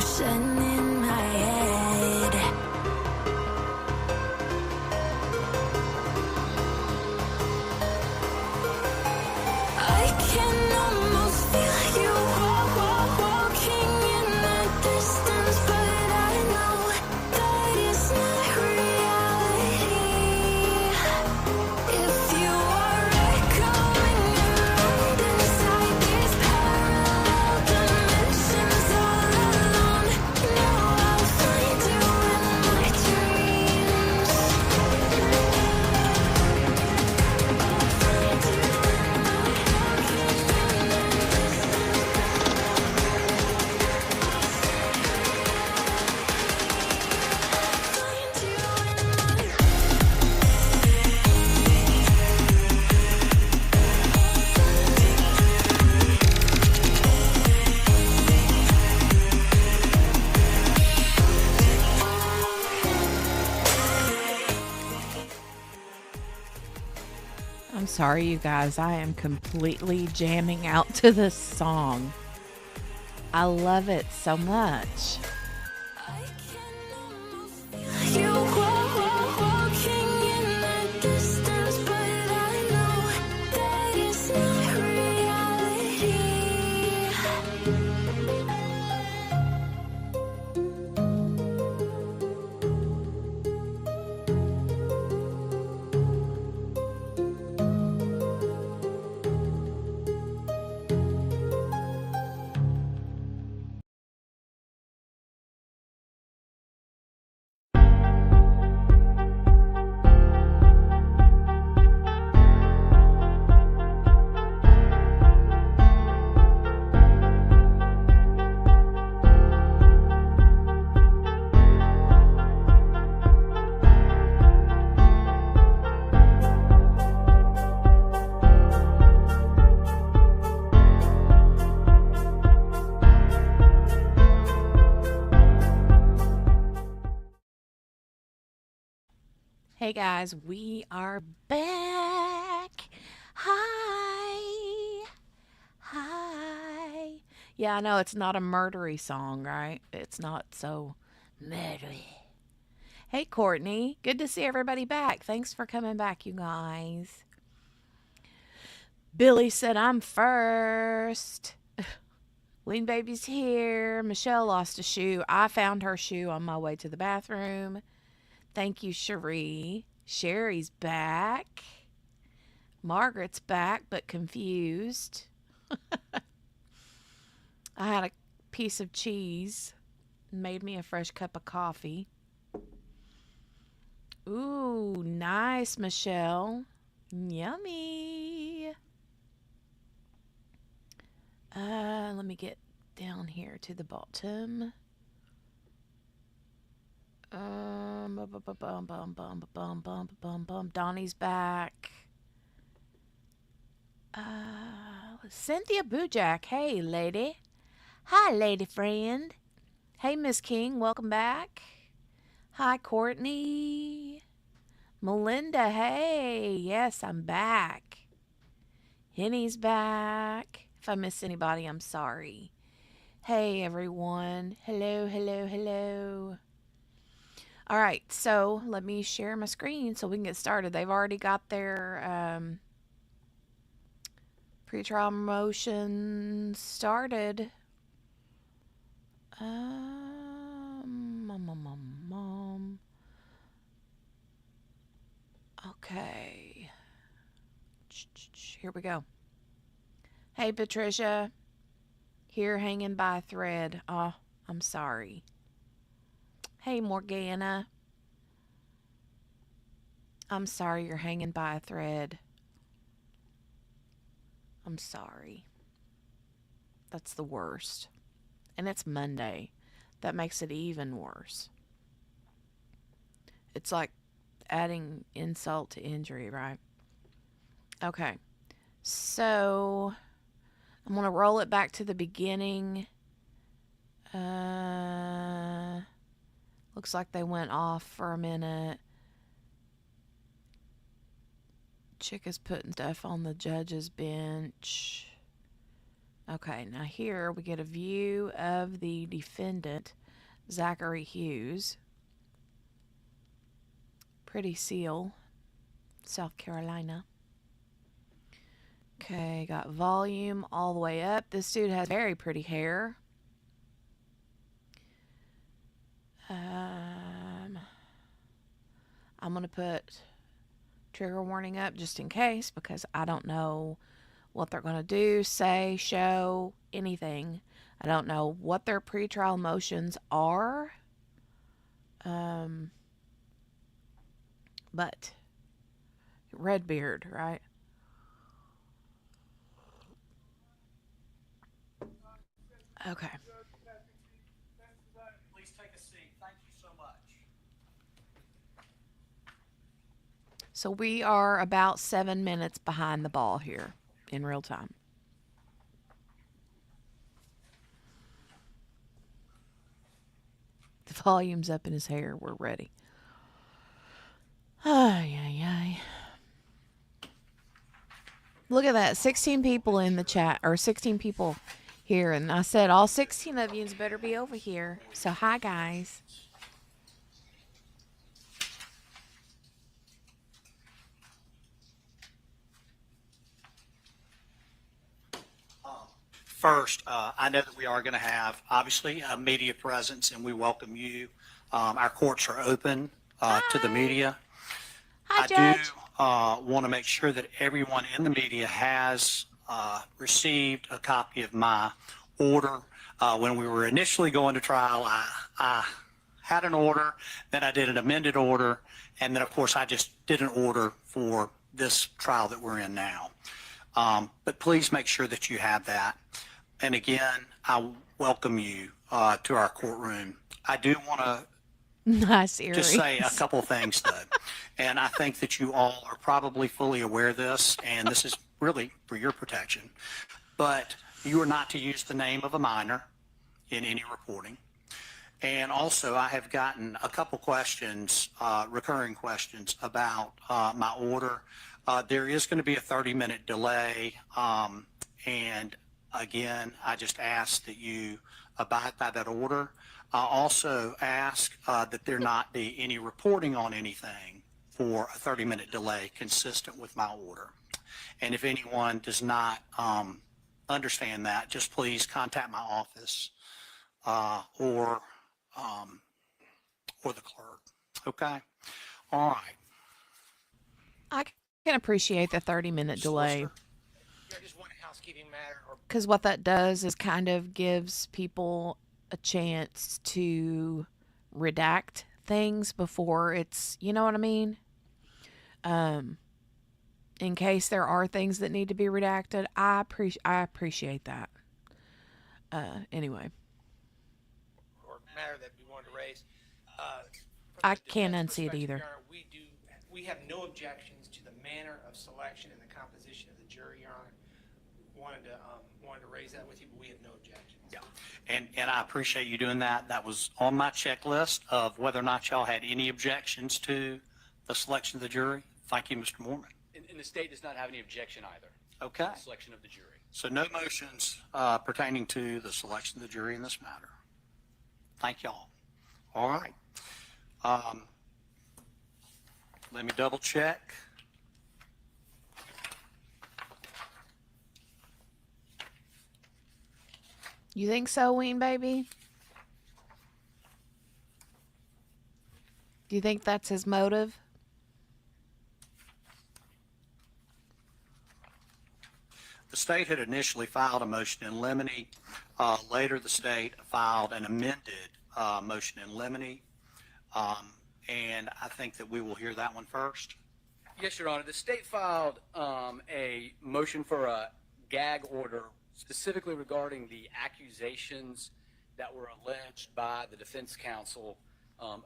motion in my head. I can almost feel you walking in the distance, but I know that it's not reality. If you are echoing around inside these parallel dimensions all alone, know I'll find you in my dreams. I'm sorry, you guys. I am completely jamming out to this song. I love it so much. I can almost feel you walking in the distance, but I know that it's not reality. Hey guys, we are back. Hi. Hi. Yeah, I know it's not a murdery song, right? It's not so murdery. Hey Courtney, good to see everybody back. Thanks for coming back, you guys. Billy said I'm first. Lean Baby's here. Michelle lost a shoe. I found her shoe on my way to the bathroom. Thank you, Cherie. Sherry's back. Margaret's back, but confused. I had a piece of cheese. Made me a fresh cup of coffee. Ooh, nice, Michelle. Yummy. Let me get down here to the bottom. Donnie's back. Cynthia Bujak. Hey, lady. Hi, lady friend. Hey, Miss King. Welcome back. Hi, Courtney. Melinda. Hey. Yes, I'm back. Henny's back. If I miss anybody, I'm sorry. Hey, everyone. Hello, hello, hello. All right, so let me share my screen so we can get started. They've already got their pre-trial motion started. Okay. Here we go. Hey, Patricia. Here hanging by a thread. Oh, I'm sorry. Hey, Morgana. I'm sorry you're hanging by a thread. I'm sorry. That's the worst. And it's Monday. That makes it even worse. It's like adding insult to injury, right? Okay. So I'm going to roll it back to the beginning. Looks like they went off for a minute. Chick is putting stuff on the judge's bench. Okay, now here we get a view of the defendant, Zachary Hughes. Pretty seal, South Carolina. Okay, got volume all the way up. This dude has very pretty hair. I'm going to put trigger warning up just in case because I don't know what they're going to do, say, show, anything. I don't know what their pretrial motions are. But Redbeard, right? Okay. Please take a seat. Thank you so much. So we are about 7 minutes behind the ball here in real time. The volume's up in his hair. We're ready. Ay, ay, ay. Look at that. 16 people in the chat, or 16 people here. And I said all 16 of you better be over here. So, hi, guys. First, I know that we are going to have, obviously, a media presence, and we welcome you. Our courts are open to the media. Hi, I Judge. do want to make sure that everyone in the media has received a copy of my order. When we were initially going to trial, I had an order, then I did an amended order, and then, of course, I just did an order for this trial that we're in now. But please make sure that you have that. And again, I welcome you to our courtroom. I do want to Nice earrings. just say a couple of things, though. And I think that you all are probably fully aware of this, and this is really for your protection. But you are not to use the name of a minor in any reporting. And also, I have gotten a couple questions, recurring questions about my order. There is going to be a 30-minute delay. And again, I just ask that you abide by that order. I also ask that there not be any reporting on anything for a 30-minute delay consistent with my order. And if anyone does not understand that, just please contact my office or the clerk. Okay? All right. I can appreciate the 30-minute delay. Solicitor? Yeah, just one housekeeping matter. Because what that does is kind of gives people a chance to redact things before it's, you know what I mean? In case there are things that need to be redacted, I appreciate that. Anyway, Or matter that we wanted to raise. I can't unsee it either. Your Honor, we have no objections to the manner of selection and the composition of the jury, Your Honor. Wanted to raise that with you, but we have no objections. Yeah. And I appreciate you doing that. That was on my checklist of whether or not y'all had any objections to the selection of the jury. Thank you, Mr. Mormon. And the state does not have any objection either. Okay. The selection of the jury. So no motions pertaining to the selection of the jury in this matter. Thank y'all. All right. Let me double check. You think so, Ween baby? Do you think that's his motive? The state had initially filed a motion in limine. Later, the state filed an amended motion in limine. And I think that we will hear that one first. Yes, Your Honor. The state filed a motion for a gag order specifically regarding the accusations that were alleged by the defense counsel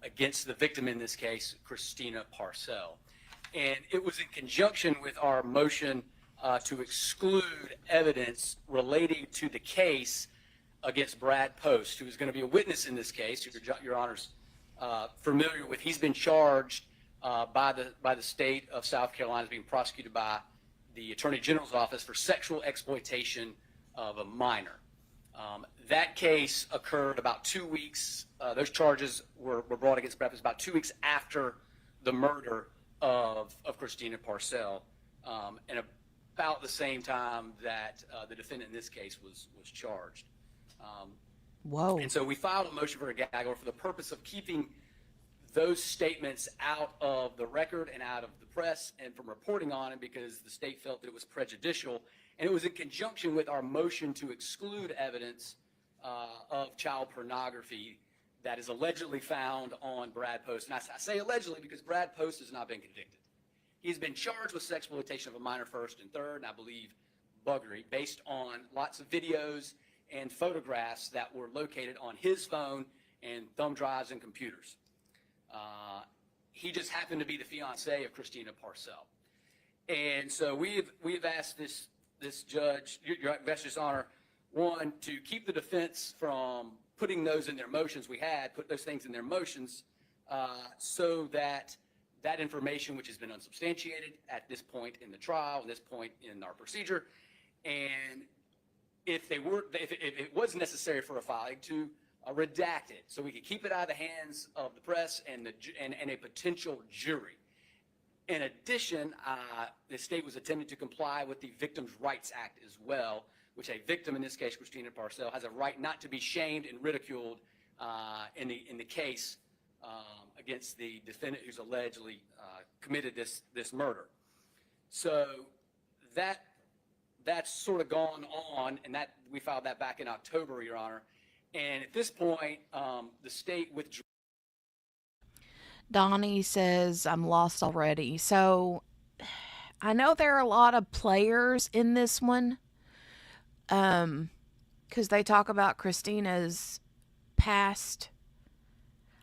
against the victim in this case, Christina Parcell. And it was in conjunction with our motion to exclude evidence relating to the case against Brad Post, who is going to be a witness in this case, who Your Honor's familiar with. He's been charged by the state of South Carolina as being prosecuted by the Attorney General's office for sexual exploitation of a minor. That case occurred about 2 weeks. Those charges were brought against Breathitt about 2 weeks after the murder of Christina Parcell, and about the same time that the defendant in this case was charged. Whoa. And so we filed a motion for a gag order for the purpose of keeping those statements out of the record and out of the press and from reporting on it, because the state felt that it was prejudicial. And it was in conjunction with our motion to exclude evidence of child pornography that is allegedly found on Brad Post. And I say allegedly because Brad Post has not been convicted. He's been charged with sexploitation of a minor first and third, and I believe buggery, based on lots of videos and photographs that were located on his phone and thumb drives and computers. He just happened to be the fiance of Christina Parcell. And so we've asked this judge, your Justice Honor, one, to keep the defense from putting those in their motions. Put those things in their motions so that that information, which has been unsubstantiated at this point in the trial, at this point in our procedure, and if it was necessary for a filing, to redact it so we could keep it out of the hands of the press and a potential jury. In addition, the state was attempting to comply with the Victims' Rights Act as well, which a victim, in this case Christina Parcell, has a right not to be shamed and ridiculed in the case against the defendant who's allegedly committed this murder. So that's sort of gone on, and that we filed that back in October, Your Honor. And at this point, the state withdrew. Donnie says, I'm lost already. So I know there are a lot of players in this one, because they talk about Christina's past.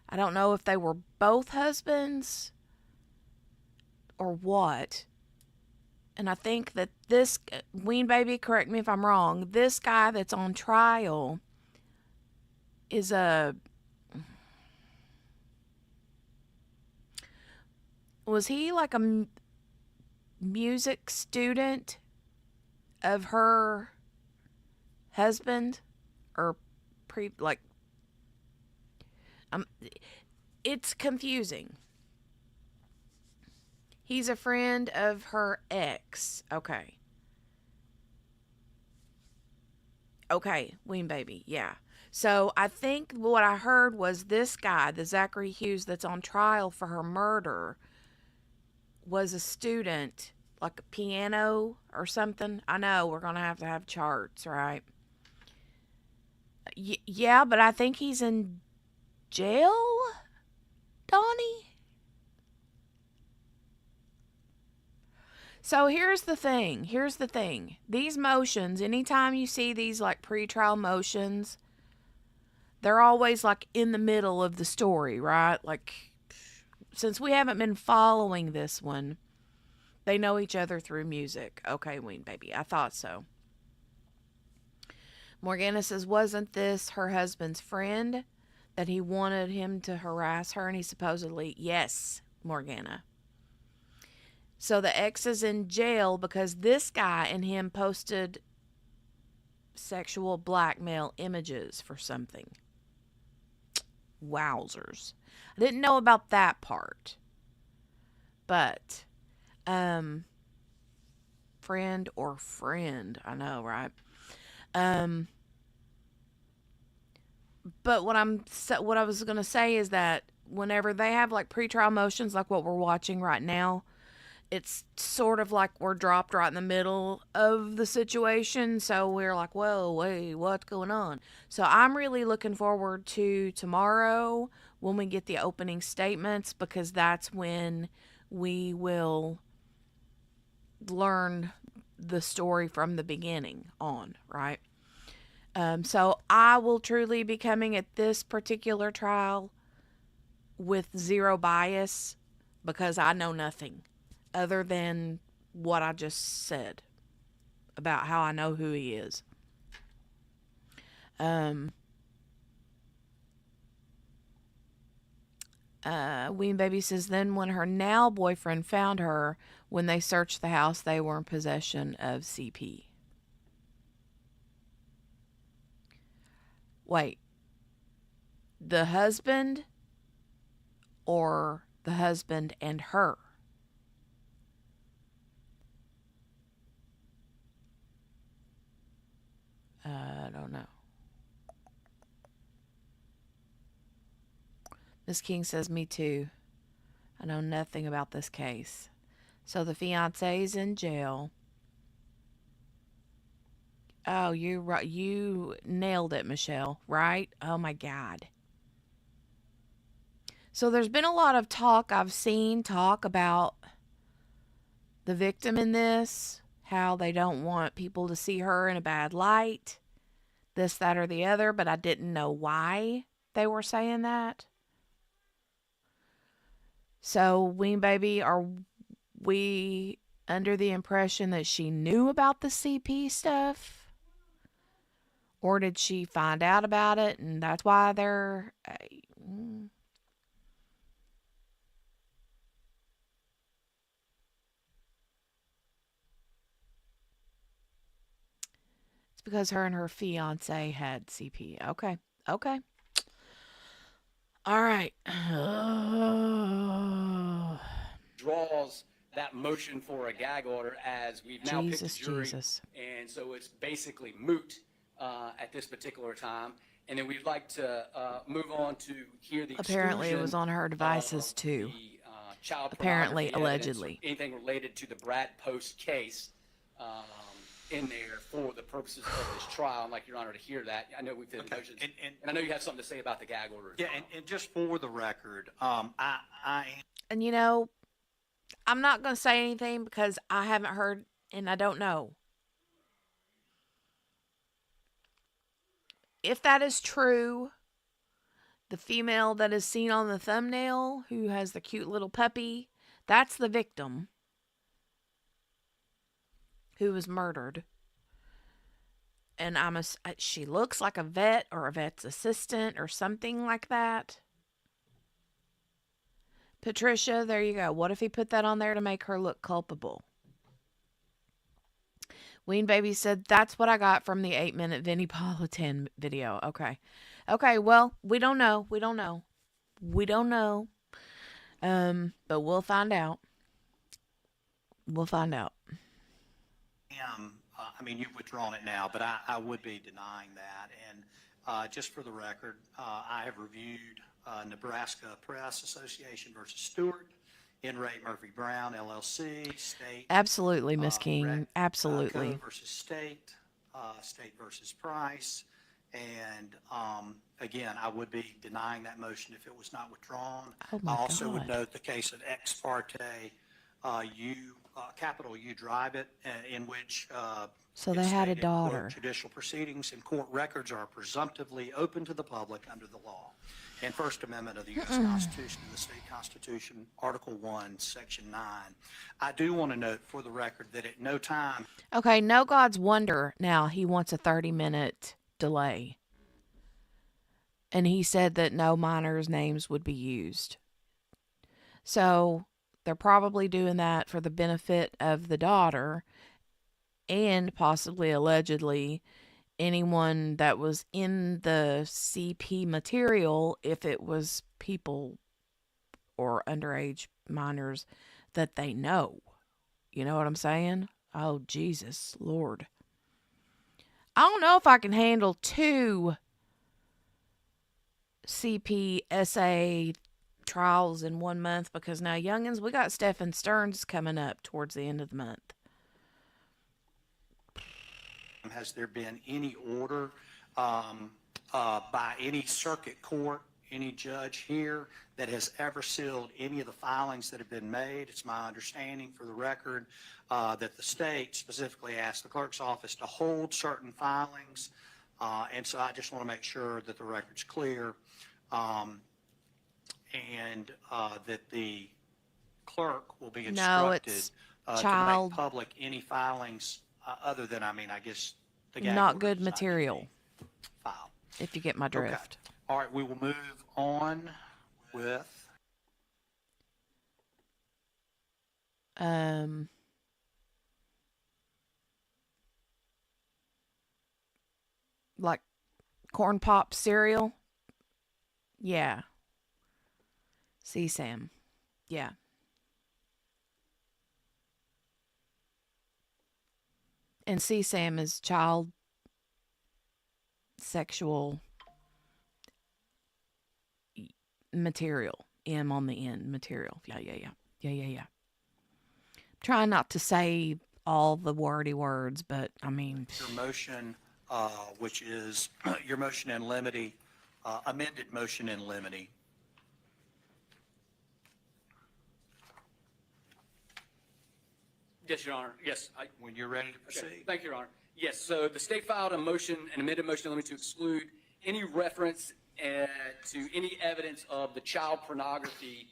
I don't know if they were both husbands or what. And I think that this, Ween Baby, correct me if I'm wrong, this guy that's on trial is was he like a music student of her husband, or it's confusing. He's a friend of her ex. Okay, Ween Baby, yeah. So I think what I heard was this guy, the Zachary Hughes that's on trial for her murder, was a student, like a piano or something. I know we're going to have charts, right? Yeah, but I think he's in jail, Donnie? So here's the thing. These motions, anytime you see these like pretrial motions, they're always like in the middle of the story, right? Like, since we haven't been following this one, they know each other through music. Okay, Ween Baby, I thought so. Morgana says, wasn't this her husband's friend that he wanted him to harass her? And he supposedly, yes, Morgana. So the ex is in jail because this guy and him posted sexual blackmail images for something. Wowzers. I didn't know about that part. But, friend or friend, I know, right? But what I was going to say is that whenever they have like pretrial motions like what we're watching right now, it's sort of like we're dropped right in the middle of the situation. So we're like, whoa, wait, what's going on? So I'm really looking forward to tomorrow when we get the opening statements, because that's when we will learn the story from the beginning on, right? So I will truly be coming at this particular trial with zero bias, because I know nothing other than what I just said about how I know who he is. Ween Baby says, then when her now boyfriend found her, when they searched the house, they were in possession of CP. Wait, the husband or the husband and her? I don't know. Miss King says, me too. I know nothing about this case. So the fiance's in jail. Oh, you right. You nailed it, Michelle. Right? Oh my God. So there's been a lot of talk. I've seen talk about the victim in this, how they don't want people to see her in a bad light, this, that, or the other, but I didn't know why they were saying that. So, Ween Baby, are we under the impression that she knew about the CP stuff? Or did she find out about it and that's why they're. It's because her and her fiance had CP. Okay. Okay. All right. Draws that motion for a gag order as we've now picked a jury, Jesus. and so it's basically moot at this particular time. And then we'd like to move on to hear the Apparently it was exclusion on her devices of too. the child Apparently, pornography evidence, allegedly. anything related to the Brad Post case in there for the purposes of this trial. I'd like Your Honor to hear that. I know we've did Okay. motions, And and I know you have something to say about the gag order as yeah, well. and just for the record, I And you know, I'm not going to say anything because I haven't heard and I don't know. If that is true, the female that is seen on the thumbnail who has the cute little puppy, that's the victim who was murdered. And she looks like a vet or a vet's assistant or something like that. Patricia, there you go. What if he put that on there to make her look culpable? Ween Baby said, that's what I got from the 8-minute Vinnie Politan video. Okay. Okay, well, we don't know. We don't know. We don't know. But we'll find out. We'll find out. am, I mean, you've withdrawn it now, but I would be denying that. And just for the record, I have reviewed Nebraska Press Association versus Stewart, N. Ray Murphy Brown, LLC, State. Absolutely, Miss King. Rec- Absolutely. Co versus State, State versus Price. And again, I would be denying that motion if it was not withdrawn. Oh my I also would God. note the case of Ex Parte, capital U Drive It, in which So it they had a stated, quote, daughter. judicial proceedings and court records are presumptively open to the public under the law. And First Amendment of the U.S. Constitution and the State Constitution, Article 1, Section 9. I do want to note for the record that at no time Okay, No God's Wonder. Now, he wants a 30-minute delay. And he said that no minors' names would be used. So they're probably doing that for the benefit of the daughter and possibly, allegedly, anyone that was in the CP material, if it was people or underage minors that they know. You know what I'm saying? Oh, Jesus, Lord. I don't know if I can handle 2 CPSA trials in 1 month because now, youngins, we got Stephen Stearns coming up towards the end of the month. has there been any order by any circuit court, any judge here that has ever sealed any of the filings that have been made. It's my understanding, for the record, that the state specifically asked the clerk's office to hold certain filings. And so I just want to make sure that the record's clear, and that the clerk will be No, instructed it's to child, make public any filings other than, I mean, I guess the gag not order good does not need to material, be filed. if you get my Okay. drift. All right, we will move on with Like corn pop cereal. Yeah. CSAM. Yeah. And CSAM is child sexual material. M on the end, material. Yeah. Trying not to say all the wordy words, but I mean, Your motion, which is your motion in limine, amended motion in limine. Yes, Your Honor. Yes. When you're ready to Okay. proceed. Thank you, Your Honor. Yes, so the state filed a motion, an amended motion in limine to exclude any reference to any evidence of the child pornography.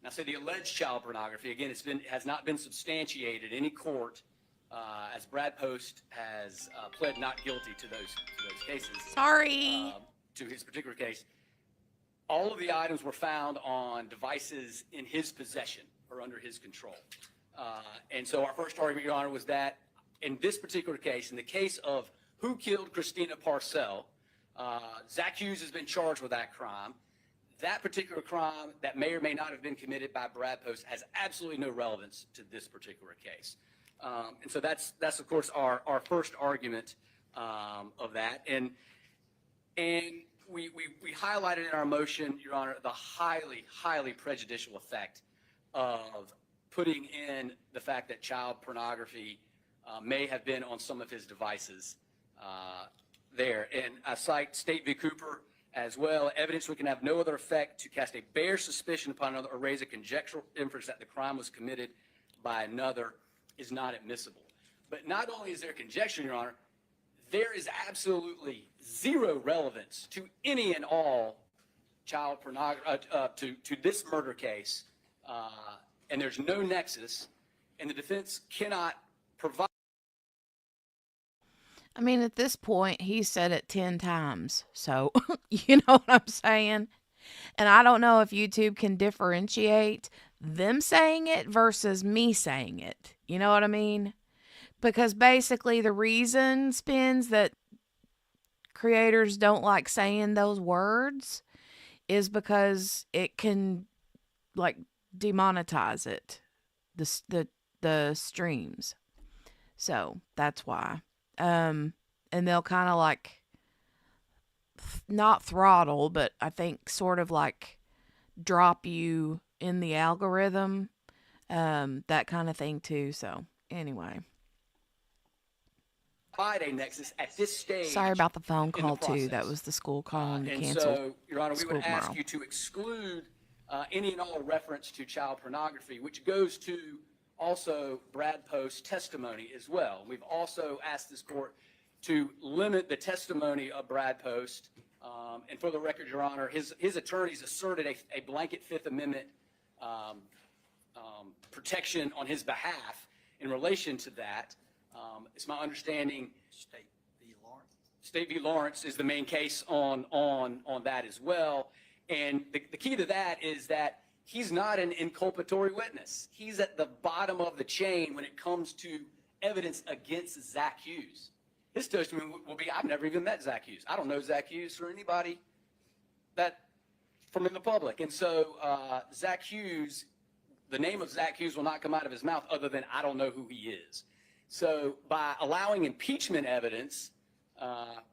Now, say the alleged child pornography. Again, has not been substantiated in any court, as Brad Post has pled not guilty to those cases. sorry. To his particular case. All of the items were found on devices in his possession or under his control. And so our first argument, Your Honor, was that in this particular case, in the case of who killed Christina Parcell, Zach Hughes has been charged with that crime. That particular crime that may or may not have been committed by Brad Post has absolutely no relevance to this particular case. And so that's of course our first argument of that. And we highlighted in our motion, Your Honor, the highly prejudicial effect of putting in the fact that child pornography may have been on some of his devices there. And I cite State v. Cooper as well. Evidence we can have no other effect to cast a bare suspicion upon another or raise a conjectural inference that the crime was committed by another is not admissible. But not only is there conjecture, Your Honor, there is absolutely zero relevance to any and all child pornography, to this murder case, and there's no nexus, and the defense cannot provide. I mean, at this point, he said it 10 times. So, you know what I'm saying? And I don't know if YouTube can differentiate them saying it versus me saying it. You know what I mean? Because basically the reason spins that creators don't like saying those words is because it can like demonetize it, the streams. So that's why. And they'll kind of like not throttle, but I think sort of like drop you in the algorithm, that kind of thing too. So anyway, A nexus at this stage. sorry about the phone in the call too. process. That was the school calling to And cancel. so, Your Honor, we school would ask tomorrow. you to exclude any and all reference to child pornography, which goes to also Brad Post's testimony as well. We've also asked this court to limit the testimony of Brad Post. And for the record, Your Honor, his attorneys asserted a blanket Fifth Amendment protection on his behalf in relation to that. It's my understanding State v. Lawrence is the main case on that as well. And the key to that is that he's not an inculpatory witness. He's at the bottom of the chain when it comes to evidence against Zach Hughes. His testimony will be, I've never even met Zach Hughes. I don't know Zach Hughes or anybody that from in the public. And so Zach Hughes, the name of Zach Hughes will not come out of his mouth other than I don't know who he is. So by allowing impeachment evidence,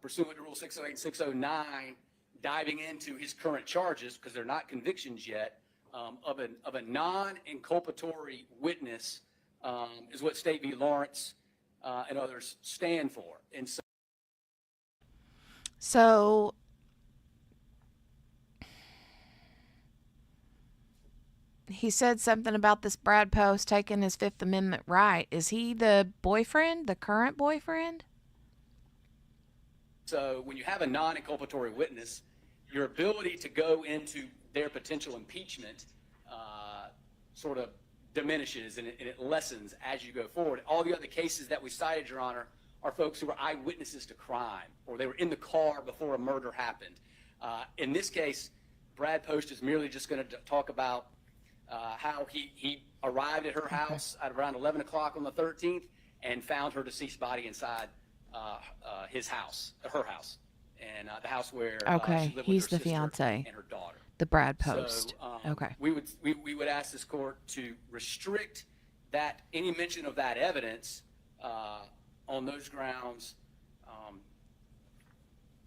pursuant to Rule 608 and 609, diving into his current charges, because they're not convictions yet, of a non-inculpatory witness is what State v. Lawrence and others stand for. And So he said something about this Brad Post taking his Fifth Amendment right. Is he the boyfriend, the current boyfriend? so when you have a non-inculpatory witness, your ability to go into their potential impeachment sort of diminishes and it lessens as you go forward. All the other cases that we cited, Your Honor, are folks who were eyewitnesses to crime or they were in the car before a murder happened. In this case, Brad Post is merely just going to talk about how he arrived at her house at around 11 o'clock on the 13th and found her deceased body inside his house, her house. and the house where Okay, she lived he's with her the sister fiance. and her daughter. The Brad So Post. Okay. we would ask this court to restrict that any mention of that evidence on those grounds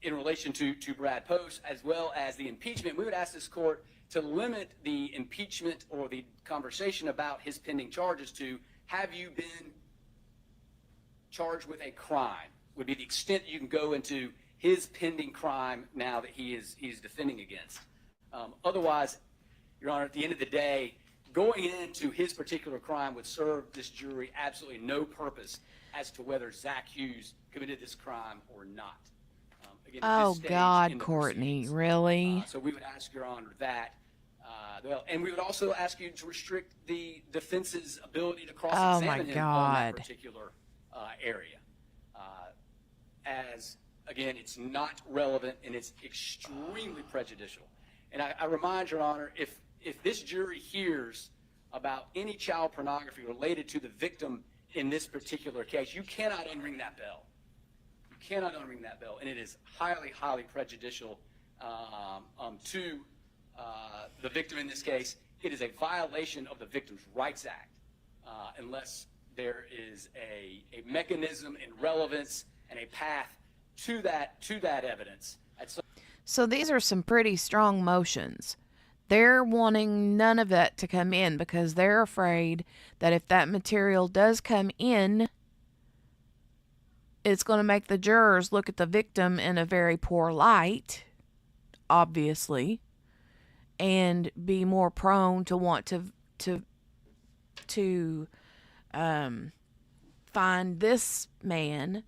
in relation to Brad Post, as well as the impeachment. We would ask this court to limit the impeachment or the conversation about his pending charges to, have you been charged with a crime? Would be the extent you can go into his pending crime now that he's defending against. Otherwise, Your Honor, at the end of the day, going into his particular crime would serve this jury absolutely no purpose as to whether Zach Hughes committed this crime or not. Again, at this Oh, stage God, in the Courtney, proceedings. really? So we would ask, Your Honor, that. And we would also ask you to restrict the defense's ability to cross-examine him on that God. particular area. As, again, it's not relevant and it's extremely prejudicial. And I remind Your Honor, if this jury hears about any child pornography related to the victim in this particular case, you cannot unring that bell. You cannot unring that bell, and it is highly, highly prejudicial to the victim in this case. It is a violation of the Victims' Rights Act unless there is a mechanism and relevance and a path to that evidence. So these are some pretty strong motions. They're wanting none of that to come in because they're afraid that if that material does come in, it's going to make the jurors look at the victim in a very poor light, obviously, and be more prone to want to find this man,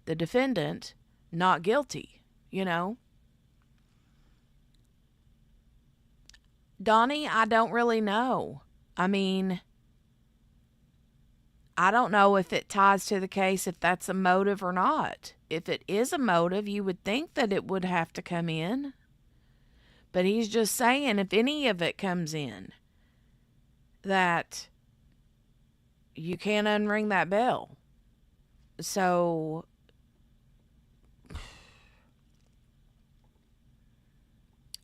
the defendant, not guilty, you know? Donnie, I don't really know. I mean, I don't know if it ties to the case, if that's a motive or not. If it is a motive, you would think that it would have to come in. But he's just saying if any of it comes in, that you can't unring that bell. So,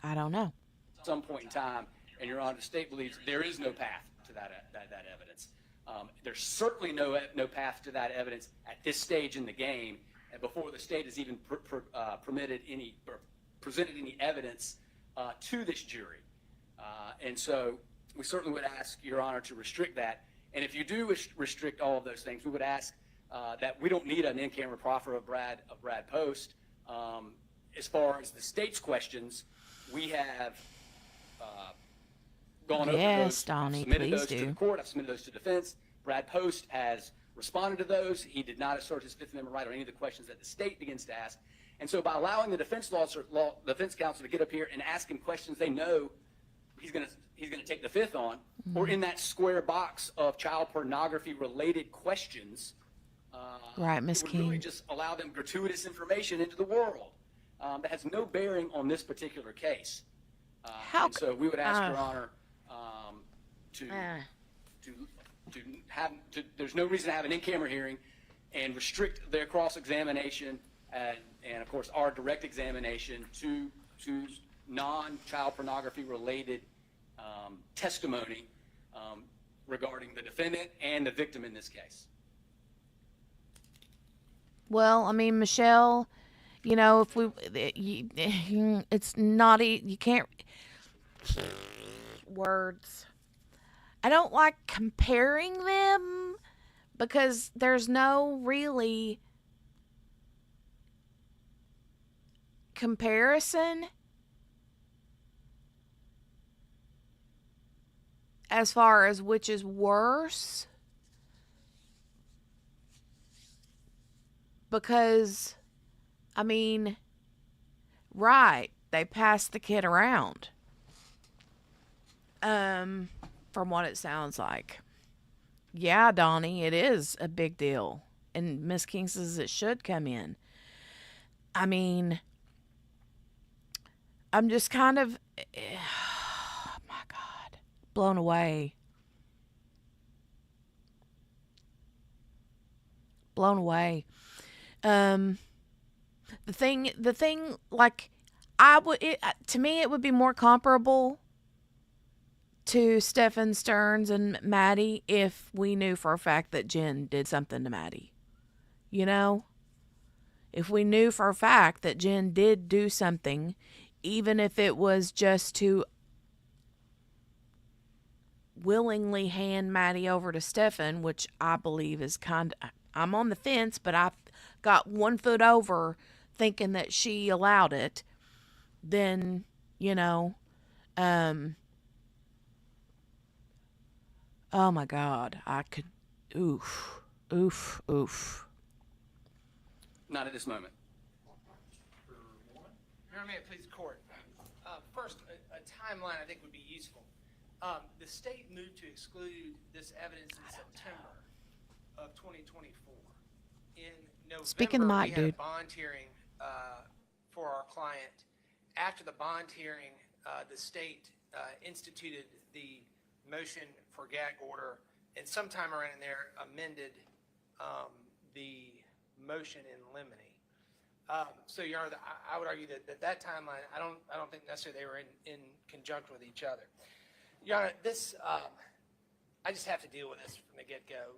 I don't know. Some point in time, and Your Honor, the state believes there is no path to that evidence. There's certainly no path to that evidence at this stage in the game, and before the state has even permitted any or presented any evidence to this jury. And so we certainly would ask Your Honor to restrict that. And if you do restrict all of those things, we would ask that we don't need an in-camera proffer of Brad Post. As far as the state's questions, we have gone over those. Donnie, I've submitted please those to do. the court. I've submitted those to defense. Brad Post has responded to those. He did not assert his Fifth Amendment right on any of the questions that the state begins to ask. And so by allowing the defense counsel to get up here and ask him questions they know he's going to take the fifth on, or in that square box of child pornography related questions, Right, Miss it would really King. just allow them gratuitous information into the world that has no bearing on this particular case. How And so we would ask Your Honor there's no reason to have an in-camera hearing and restrict their cross-examination and of course our direct examination to non-child pornography related testimony regarding the defendant and the victim in this case. Well, I mean, Michelle, you know, if we, it's not, you can't, words. I don't like comparing them because there's no really comparison as far as which is worse. Because, I mean, right, they passed the kid around. From what it sounds like. Yeah, Donnie, it is a big deal. And Miss King says it should come in. I mean, I'm just kind of, oh my God, blown away. Blown away. The thing, like, to me, it would be more comparable to Stephen Stearns and Maddie if we knew for a fact that Jen did something to Maddie. You know? If we knew for a fact that Jen did do something, even if it was just to willingly hand Maddie over to Stefan, which I believe is I'm on the fence, but I've got 1 foot over thinking that she allowed it, then, you know, oh my God, I could, oof, oof, oof. Not at this moment. Your Honor, may it please the court. First, a timeline I think would be useful. The state moved to exclude this evidence in September of 2024. In November, Speak in the mic, we had dude. a bond hearing for our client. After the bond hearing, the state instituted the motion for gag order, and sometime around in there amended the motion in limine. So, Your Honor, I would argue that timeline, I don't think necessarily they were in conjunction with each other. Your Honor, this, I just have to deal with this from the get-go.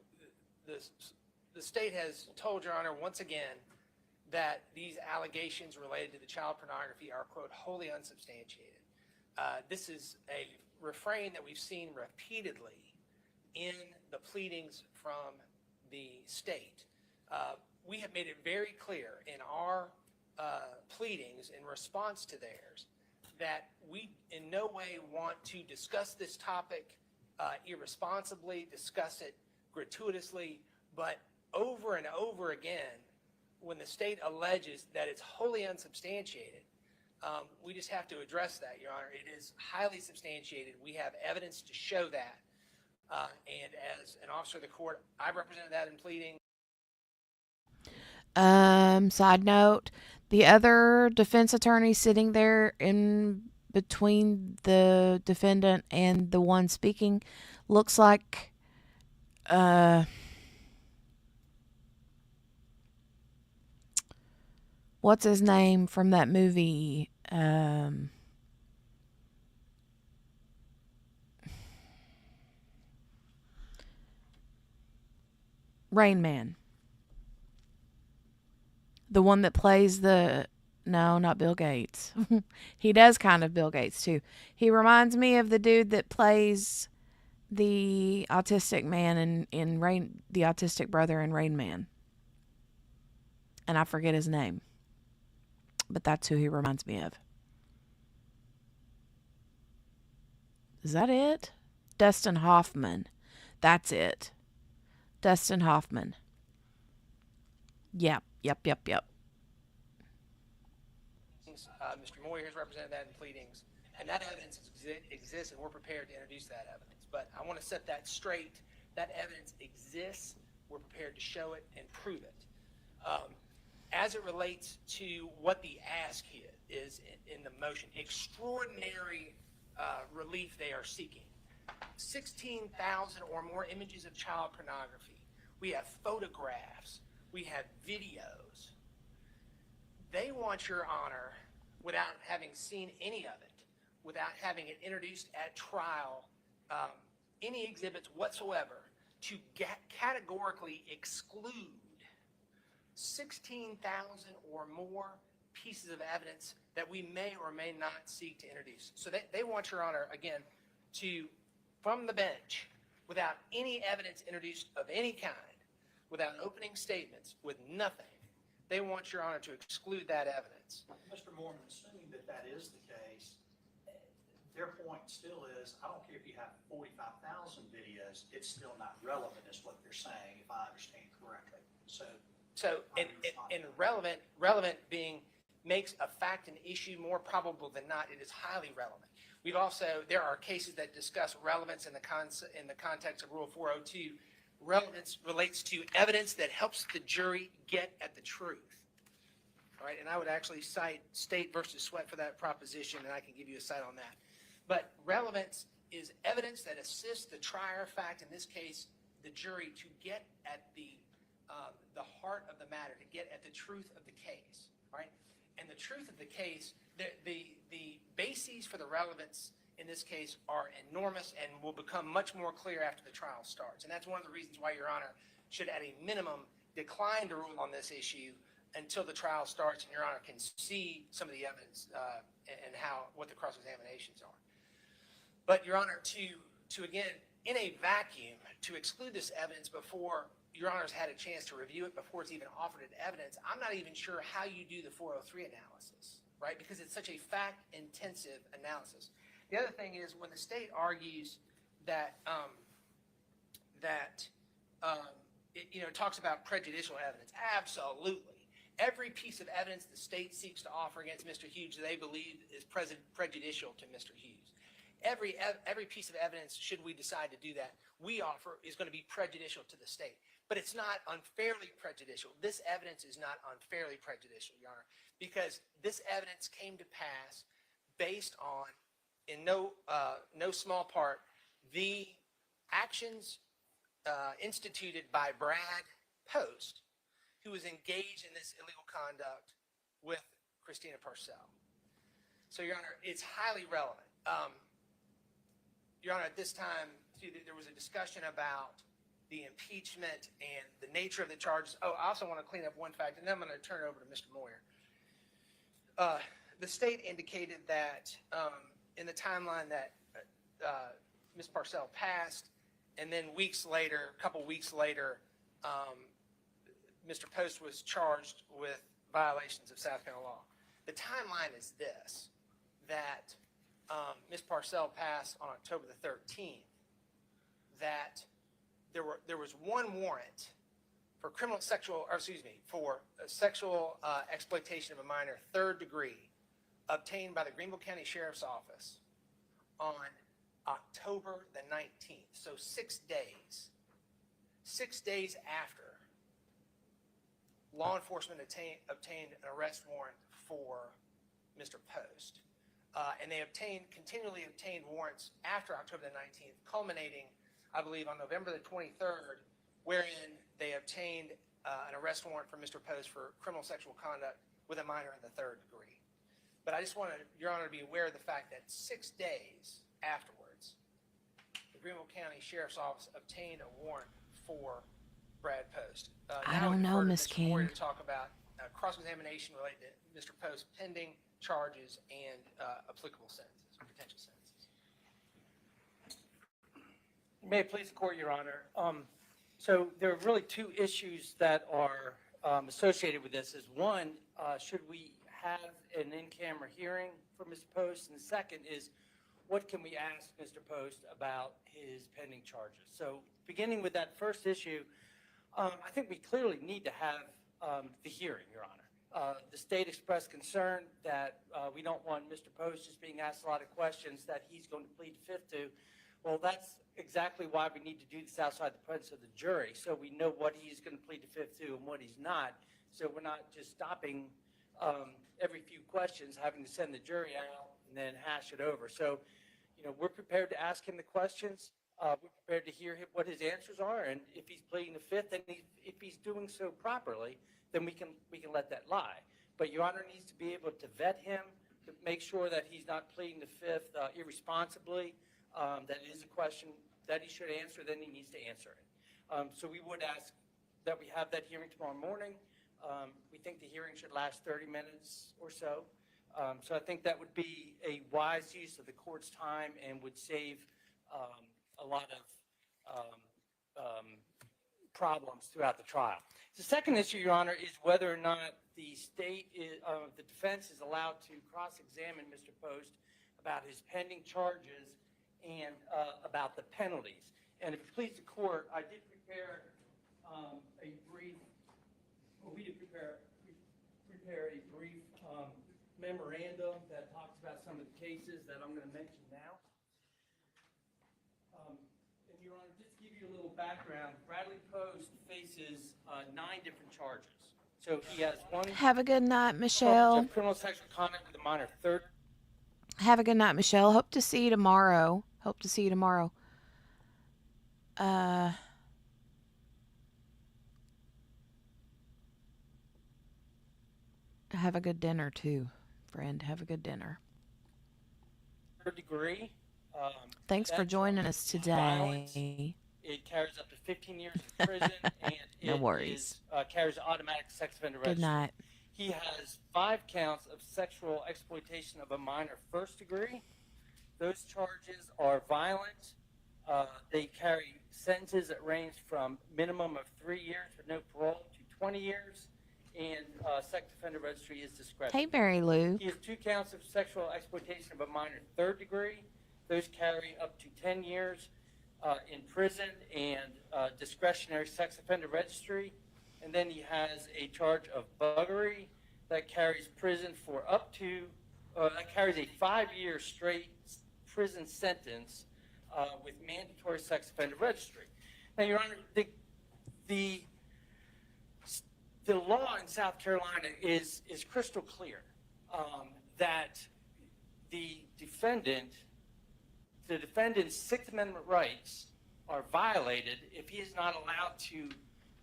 The state has told Your Honor once again that these allegations related to the child pornography are, quote, wholly unsubstantiated. This is a refrain that we've seen repeatedly in the pleadings from the state. We have made it very clear in our pleadings in response to theirs that we in no way want to discuss this topic irresponsibly, discuss it gratuitously, but over and over again, when the state alleges that it's wholly unsubstantiated, we just have to address that, Your Honor. It is highly substantiated. We have evidence to show that. And as an officer of the court, I've represented that in pleading. Side note, the other defense attorney sitting there in between the defendant and the one speaking looks like what's his name from that movie? Rain Man. The one that plays no, not Bill Gates. He does kind of Bill Gates too. He reminds me of the dude that plays the autistic man in Rain, the autistic brother in Rain Man. And I forget his name. But that's who he reminds me of. Is that it? Dustin Hoffman. That's it. Dustin Hoffman. Yep. Mr. Moyer has represented that in pleadings, and that evidence exists, and we're prepared to introduce that evidence. But I want to set that straight. That evidence exists. We're prepared to show it and prove it. As it relates to what the ask is in the motion, extraordinary relief they are seeking. 16,000 or more images of child pornography. We have photographs. We have videos. They want Your Honor, without having seen any of it, without having it introduced at trial, any exhibits whatsoever, to categorically exclude 16,000 or more pieces of evidence that we may or may not seek to introduce. So they want Your Honor, again, to, from the bench, without any evidence introduced of any kind, without opening statements, with nothing, they want Your Honor to exclude that evidence. Mr. Mormon, assuming that is the case, their point still is, I don't care if you have 45,000 videos, it's still not relevant is what they're saying, if I understand correctly. And relevant being makes a fact and issue more probable than not. It is highly relevant. We've also, there are cases that discuss relevance in the context of Rule 402. Relevance relates to evidence that helps the jury get at the truth. All right, and I would actually cite State versus Sweat for that proposition, and I can give you a cite on that. But relevance is evidence that assists the trier of fact, in this case, the jury, to get at the heart of the matter, to get at the truth of the case. All right, truth of the case, the bases for the relevance in this case are enormous and will become much more clear after the trial starts. And that's one of the reasons why Your Honor should, at a minimum, decline to rule on this issue until the trial starts and Your Honor can see some of the evidence and what the cross-examinations are. But Your Honor, to again, in a vacuum, to exclude this evidence before Your Honor's had a chance to review it, before it's even offered in evidence, I'm not even sure how you do the 403 analysis, right? Because it's such a fact-intensive analysis. The other thing is when the state argues that it talks about prejudicial evidence, absolutely. Every piece of evidence the state seeks to offer against Mr. Hughes they believe is prejudicial to Mr. Hughes. Every piece of evidence, should we decide to do that, we offer is going to be prejudicial to the state. But it's not unfairly prejudicial. This evidence is not unfairly prejudicial, Your Honor, because this evidence came to pass based on, in no small part, the actions instituted by Brad Post, who was engaged in this illegal conduct with Christina Parcell. So, Your Honor, it's highly relevant. Your Honor, at this time, there was a discussion about the impeachment and the nature of the charges. Oh, I also want to clean up one fact, and then I'm going to turn it over to Mr. Moyer. The state indicated that in the timeline that Ms. Parcell passed, and then a couple weeks later, Mr. Post was charged with violations of South Carolina law. The timeline is this, that Ms. Parcell passed on October the 13th, that there was one warrant for sexual exploitation of a minor, 3rd degree, obtained by the Greenville County Sheriff's Office on October the 19th. So 6 days. 6 days after law enforcement obtained an arrest warrant for Mr. Post. And they continually obtained warrants after October the 19th, culminating, I believe, on November the 23rd, wherein they obtained an arrest warrant for Mr. Post for criminal sexual conduct with a minor in the 3rd degree. But I just wanted Your Honor to be aware of the fact that 6 days afterwards, the Greenville County Sheriff's Office obtained a warrant for Brad Post. I don't know, Ms. Mr. Moyer King. to talk about cross-examination related to Mr. Post pending charges and applicable sentences, or potential sentences. May it please the court, Your Honor. So there are really 2 issues that are associated with this. Is one, should we have an in-camera hearing for Mr. Post? And the second is, what can we ask Mr. Post about his pending charges? So beginning with that first issue, I think we clearly need to have the hearing, Your Honor. The state expressed concern that we don't want Mr. Post just being asked a lot of questions that he's going to plead fifth to. Well, that's exactly why we need to do this outside the presence of the jury, so we know what he's going to plead to fifth to and what he's not. So we're not just stopping every few questions, having to send the jury out and then hash it over. So, we're prepared to ask him the questions. We're prepared to hear what his answers are, and if he's pleading the fifth, and if he's doing so properly, then we can let that lie. But Your Honor needs to be able to vet him, to make sure that he's not pleading the fifth irresponsibly, that it is a question that he should answer, then he needs to answer it. So we would ask that we have that hearing tomorrow morning. We think the hearing should last 30 minutes or so. So I think that would be a wise use of the court's time and would save a lot of problems throughout the trial. The second issue, Your Honor, is whether or not the the defense is allowed to cross-examine Mr. Post about his pending charges and about the penalties. And if it please the court, I did prepare we did prepare a brief memorandum that talks about some of the cases that I'm going to mention now. And Your Honor, just to give you a little background, Bradley Post faces 9 different charges. So he has one Have a good night, charge Michelle. of criminal sexual conduct with a minor, third. Have a good night, Michelle. Hope to see you tomorrow. Have a good dinner, too. friend. Have a good dinner. Third degree. Thanks for That joining charge us is violence. today. It carries up to 15 years in prison, and No it worries. carries automatic sex offender Good registry. night. He has 5 counts of sexual exploitation of a minor first degree. Those charges are violent. They carry sentences that range from minimum of 3 years with no parole to 20 years, and sex offender registry is discretionary. Hey, Mary Lou. He has 2 counts of sexual exploitation of a minor third degree. Those carry up to 10 years in prison and discretionary sex offender registry. And then he has a charge of buggery that carries prison for up to, that carries a 5-year straight prison sentence with mandatory sex offender registry. Now, Your Honor, the law in South Carolina is crystal clear that the defendant's Sixth Amendment rights are violated if he is not allowed to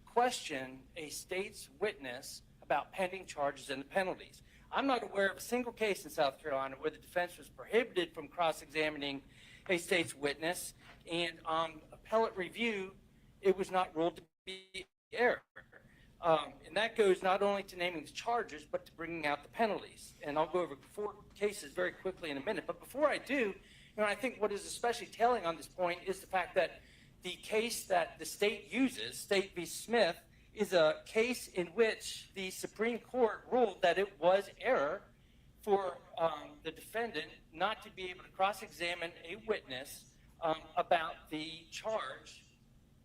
question a state's witness about pending charges and the penalties. I'm not aware of a single case in South Carolina where the defense was prohibited from cross-examining a state's witness, and on appellate review, it was not ruled to be error. And that goes not only to naming the charges, but to bringing out the penalties. And I'll go over 4 cases very quickly in a minute. But before I do, I think what is especially telling on this point is the fact that the case that the state uses, State v. Smith, is a case in which the Supreme Court ruled that it was error for the defendant not to be able to cross-examine a witness about the charge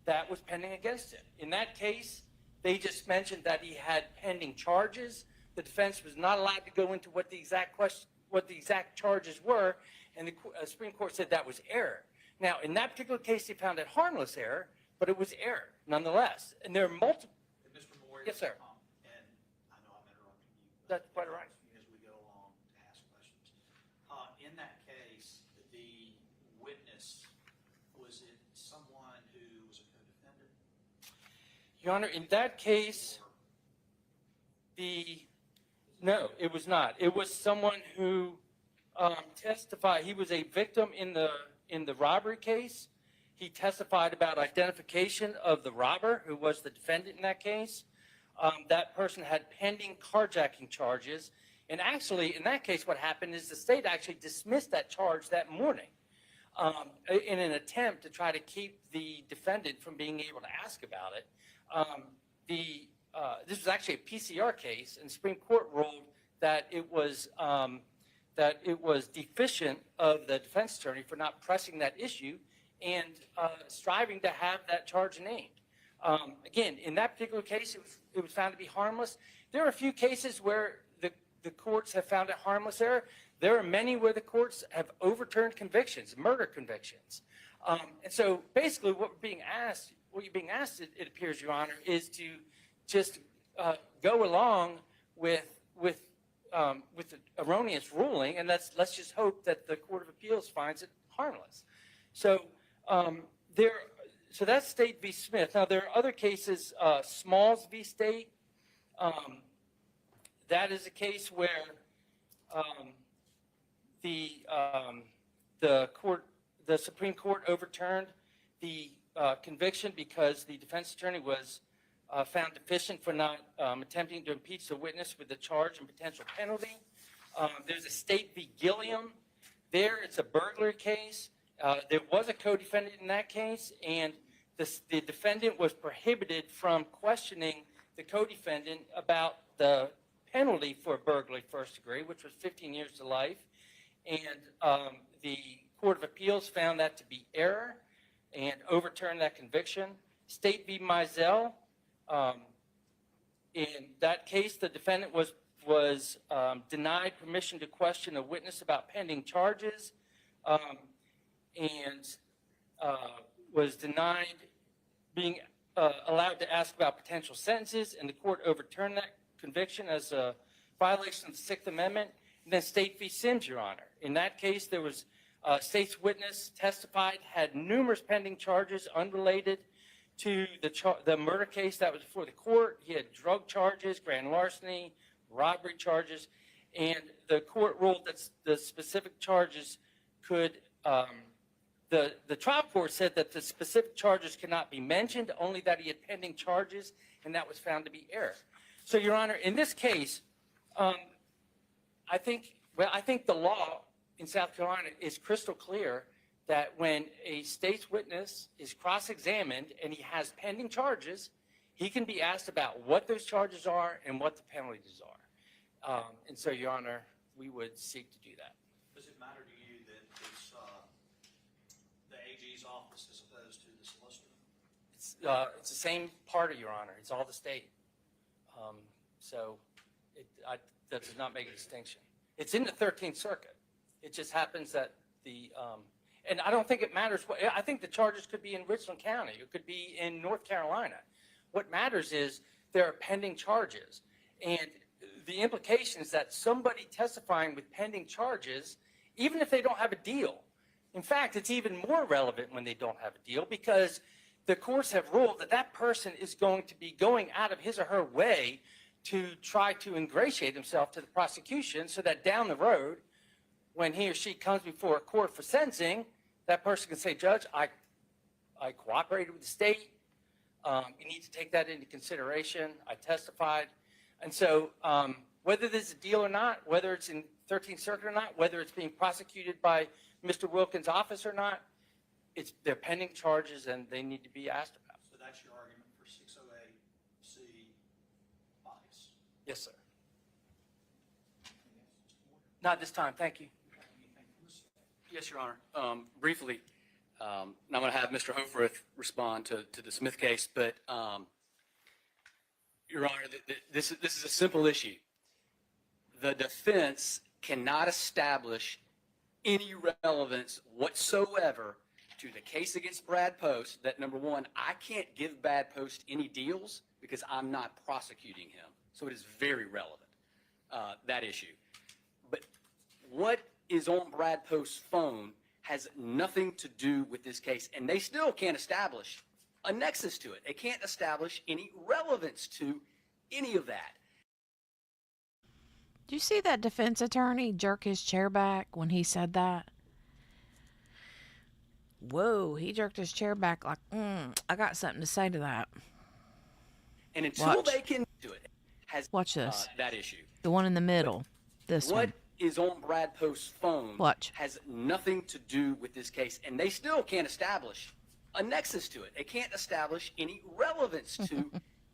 that was pending against him. In that case, they just mentioned that he had pending charges. The defense was not allowed to go into what the exact charges were, and the Supreme Court said that was error. Now, in that particular case, they found it harmless error, but it was error nonetheless. And there are multiple. Mr. Moore. Yes, sir. And I know I'm interrupting you. That's quite all right. As we go along to ask questions. In that case, the witness, was it someone who was a co-defendant? Your Honor, in that case, no, it was not. It was someone who testified. He was a victim in the robbery case. He testified about identification of the robber, who was the defendant in that case. That person had pending carjacking charges. And actually, in that case, what happened is the state actually dismissed that charge that morning in an attempt to try to keep the defendant from being able to ask about it. This was actually a PCR case, and the Supreme Court ruled that it was deficient of the defense attorney for not pressing that issue and striving to have that charge named. Again, in that particular case, it was found to be harmless. There are a few cases where the courts have found it harmless error. There are many where the courts have overturned convictions, murder convictions. And so basically what you're being asked, it appears, Your Honor, is to just go along with the erroneous ruling, and let's just hope that the Court of Appeals finds it harmless. So so that's State v. Smith. Now, there are other cases, Smalls v. State. That is a case where the Supreme Court overturned the conviction because the defense attorney was found deficient for not attempting to impeach the witness with the charge and potential penalty. There's a State v. Gilliam. There, it's a burglary case. There was a co-defendant in that case, and the defendant was prohibited from questioning the co-defendant about the penalty for burglary first degree, which was 15 years to life. And the Court of Appeals found that to be error and overturned that conviction. State v. Mizell. In that case, the defendant was denied permission to question a witness about pending charges and was denied being allowed to ask about potential sentences, and the court overturned that conviction as a violation of the Sixth Amendment. And then State v. Sims, Your Honor. In that case, there was a state's witness testified, had numerous pending charges unrelated to the murder case that was before the court. He had drug charges, grand larceny, robbery charges, And the court ruled that the specific charges could, the trial court said that the specific charges cannot be mentioned, only that he had pending charges, and that was found to be error. So, Your Honor, in this case, I think the law in South Carolina is crystal clear that when a state's witness is cross-examined and he has pending charges, he can be asked about what those charges are and what the penalties are. And so, Your Honor, we would seek to do that. Does it matter to you that it's the AG's office as opposed to the solicitor? It's the same party, Your Honor. It's all the state. So that does not make a distinction. It's in the 13th Circuit. It just happens that and I don't think it matters. I think the charges could be in Richland County. It could be in North Carolina. What matters is there are pending charges. And the implication is that somebody testifying with pending charges, even if they don't have a deal, in fact, it's even more relevant when they don't have a deal, because the courts have ruled that that person is going to be going out of his or her way to try to ingratiate himself to the prosecution so that down the road, when he or she comes before a court for sentencing, that person can say, Judge, I cooperated with the state. You need to take that into consideration. I testified. And so whether there's a deal or not, whether it's in 13th Circuit or not, whether it's being prosecuted by Mr. Wilkins' office or not, they're pending charges and they need to be asked about. So that's your argument for 608C bias? Yes, sir. Not this time. Thank you. Yes, Your Honor. Briefly, I'm going to have Mr. Hofarth respond to the Smith case, but Your Honor, this is a simple issue. The defense cannot establish any relevance whatsoever to the case against Brad Post that, number one, I can't give Brad Post any deals because I'm not prosecuting him. So it is very relevant, that issue. But what is on Brad Post's phone has nothing to do with this case, and they still can't establish a nexus to it. They can't establish any relevance to any of that. Do you see that defense attorney jerk his chair back when he said that? Whoa, he jerked his chair back like, I got something to say to that. And until Watch. they can do it, has Watch this. That issue. The one in the middle. This What one. is on Brad Post's phone Watch. has nothing to do with this case, and they still can't establish a nexus to it. They can't establish any relevance to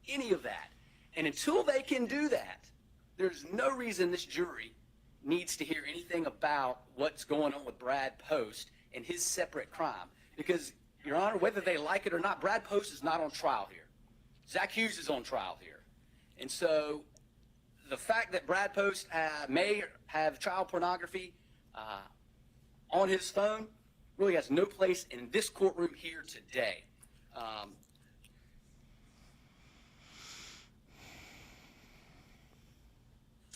any of that. And until they can do that, there's no reason this jury needs to hear anything about what's going on with Brad Post and his separate crime. Because, Your Honor, whether they like it or not, Brad Post is not on trial here. Zach Hughes is on trial here. And so the fact that Brad Post may have child pornography on his phone really has no place in this courtroom here today.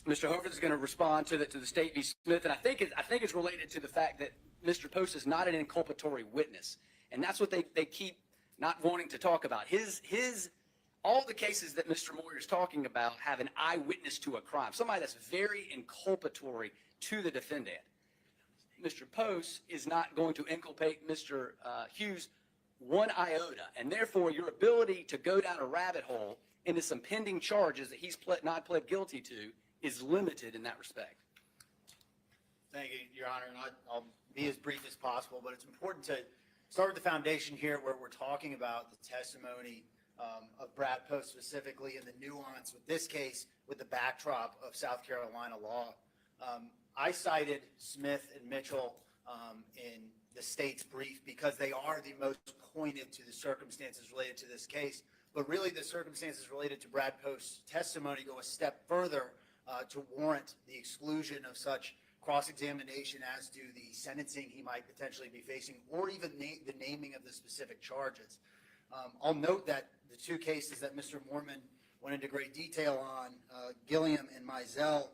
Mr. Hofarth is going to respond to the State v. Smith, and I think it's related to the fact that Mr. Post is not an inculpatory witness, and that's what they keep not wanting to talk about. All the cases that Mr. Moyer is talking about have an eyewitness to a crime, somebody that's very inculpatory to the defendant. Mr. Post is not going to inculpate Mr. Hughes one iota, and therefore your ability to go down a rabbit hole into some pending charges that he's not pled guilty to is limited in that respect. Thank you, Your Honor, and I'll be as brief as possible, but it's important to start with the foundation here where we're talking about the testimony of Brad Post specifically and the nuance with this case with the backdrop of South Carolina law. I cited Smith and Mitchell in the state's brief because they are the most pointed to the circumstances related to this case, but really the circumstances related to Brad Post's testimony go a step further to warrant the exclusion of such cross-examination as to the sentencing he might potentially be facing, or even the naming of the specific charges. I'll note that the two cases that Mr. Moorman went into great detail on, Gilliam and Mizell,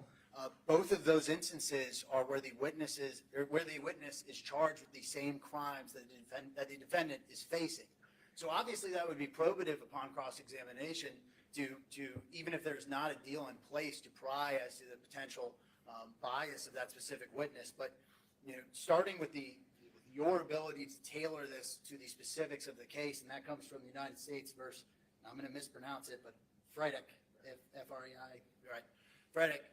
both of those instances are where the witness is charged with the same crimes that the defendant is facing. So obviously that would be probative upon cross-examination to even if there's not a deal in place to pry as to the potential bias of that specific witness. But, starting with your ability to tailor this to the specifics of the case, and that comes from the United States versus, I'm going to mispronounce it, but Frederick, F-R-E-I, right, Frederick.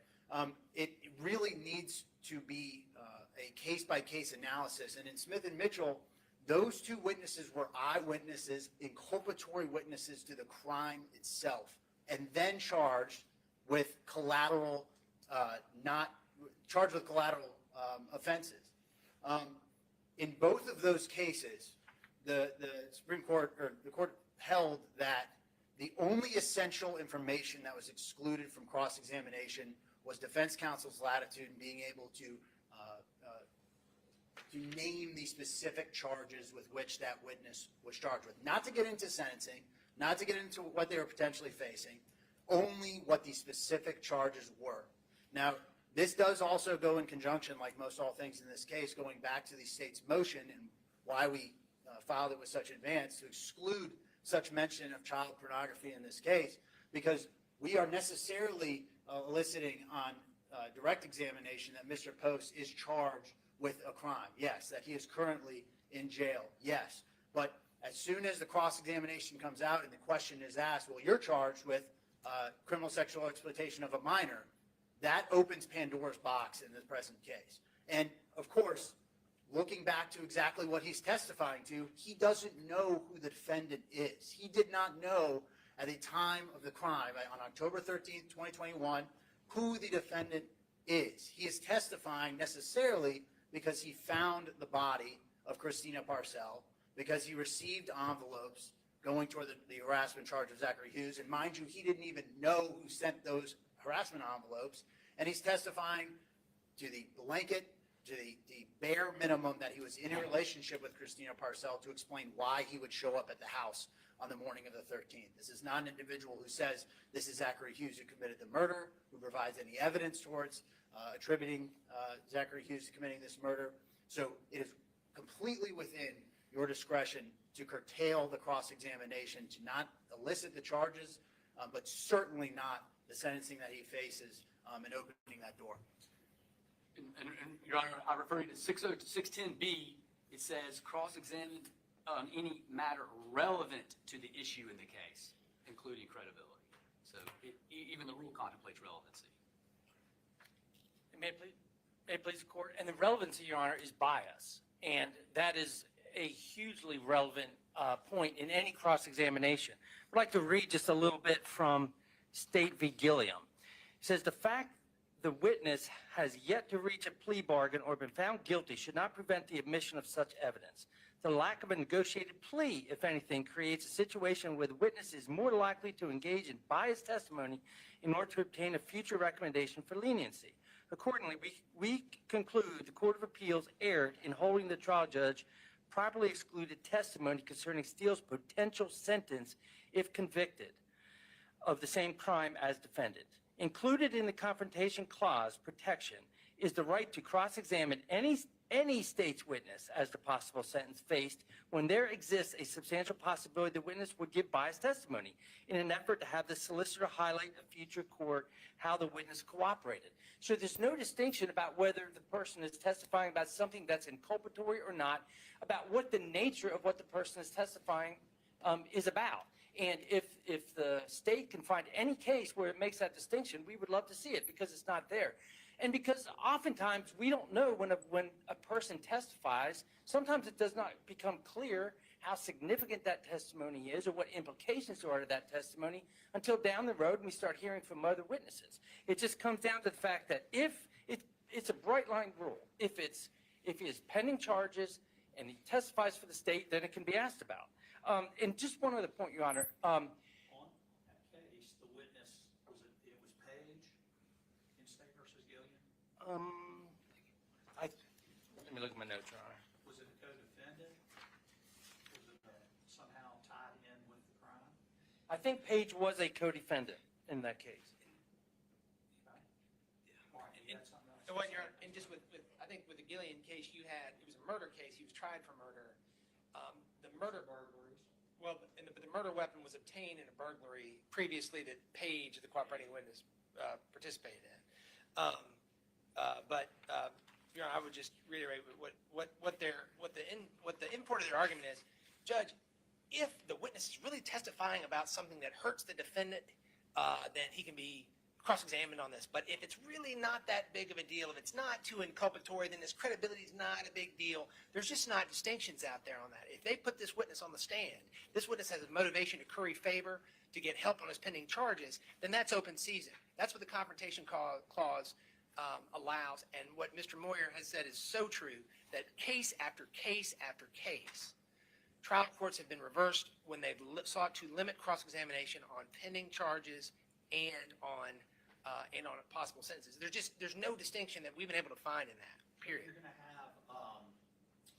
It really needs to be a case-by-case analysis. And in Smith and Mitchell, those two witnesses were eyewitnesses, inculpatory witnesses to the crime itself, and then charged with collateral, offenses. In both of those cases, the Supreme Court, or the court, held that the only essential information that was excluded from cross-examination was defense counsel's latitude in being able to name the specific charges with which that witness was charged with. Not to get into sentencing, not to get into what they were potentially facing, only what the specific charges were. Now, this does also go in conjunction, like most all things in this case, going back to the state's motion and why we filed it with such advance to exclude such mention of child pornography in this case, because we are necessarily eliciting on direct examination that Mr. Post is charged with a crime. Yes. That he is currently in jail. Yes. But as soon as the cross-examination comes out and the question is asked, well, you're charged with criminal sexual exploitation of a minor, that opens Pandora's box in the present case. And of course, looking back to exactly what he's testifying to, he doesn't know who the defendant is. He did not know at the time of the crime, on October 13th, 2021, who the defendant is. He is testifying necessarily because he found the body of Christina Parcell, because he received envelopes going toward the harassment charge of Zachary Hughes. And mind you, he didn't even know who sent those harassment envelopes. And he's testifying to the blanket, to the bare minimum that he was in a relationship with Christina Parcell to explain why he would show up at the house on the morning of the 13th. This is not an individual who says this is Zachary Hughes who committed the murder, who provides any evidence towards attributing Zachary Hughes to committing this murder. So it is completely within your discretion to curtail the cross-examination, to not elicit the charges, but certainly not the sentencing that he faces, and opening that door. And Your Honor, I refer you to 610B. It says cross-examine on any matter relevant to the issue in the case, including credibility. So even the rule contemplates relevancy. May it please the court? And the relevancy, Your Honor, is bias. And that is a hugely relevant point in any cross-examination. I'd like to read just a little bit from State v. Gilliam. It says, the fact the witness has yet to reach a plea bargain or been found guilty should not prevent the admission of such evidence. The lack of a negotiated plea, if anything, creates a situation where the witness is more likely to engage in biased testimony in order to obtain a future recommendation for leniency. Accordingly, we conclude the Court of Appeals erred in holding the trial judge properly excluded testimony concerning Steele's potential sentence if convicted of the same crime as defendant. Included in the Confrontation Clause protection is the right to cross-examine any state's witness as to possible sentence faced when there exists a substantial possibility the witness would give biased testimony in an effort to have the solicitor highlight a future court how the witness cooperated. So there's no distinction about whether the person is testifying about something that's inculpatory or not, about what the nature of what the person is testifying is about. And if the state can find any case where it makes that distinction, we would love to see it because it's not there. And because oftentimes we don't know when a person testifies, sometimes it does not become clear how significant that testimony is or what implications there are to that testimony until down the road we start hearing from other witnesses. It just comes down to the fact that if it's a bright line rule, if he has pending charges and he testifies for the state, then it can be asked about. And just one other point, Your Honor. On that case, the witness, it was Page in State versus Gilliam? Let me look at my notes, Your Honor. Was it a co-defendant? Was it somehow tied in with the crime? I think Page was a co-defendant in that case. Mark, you had something else? So what you're, and just with I think with the Gillian case, it was a murder case. He was tried for murder. The murder burglaries. Well, but the murder weapon was obtained in a burglary previously that Page, the cooperating witness, participated in. just reiterate what the import of their argument is. Judge, if the witness is really testifying about something that hurts the defendant, then he can be cross-examined on this. But if it's really not that big of a deal, if it's not too inculpatory, then his credibility is not a big deal. There's just not distinctions out there on that. If they put this witness on the stand, this witness has a motivation to curry favor, to get help on his pending charges, then that's open season. That's what the confrontation clause allows. And what Mr. Moyer has said is so true, that case after case after case, trial courts have been reversed when they've sought to limit cross-examination on pending charges and on possible sentences. There's no distinction that we've been able to find in that, period. You're going to have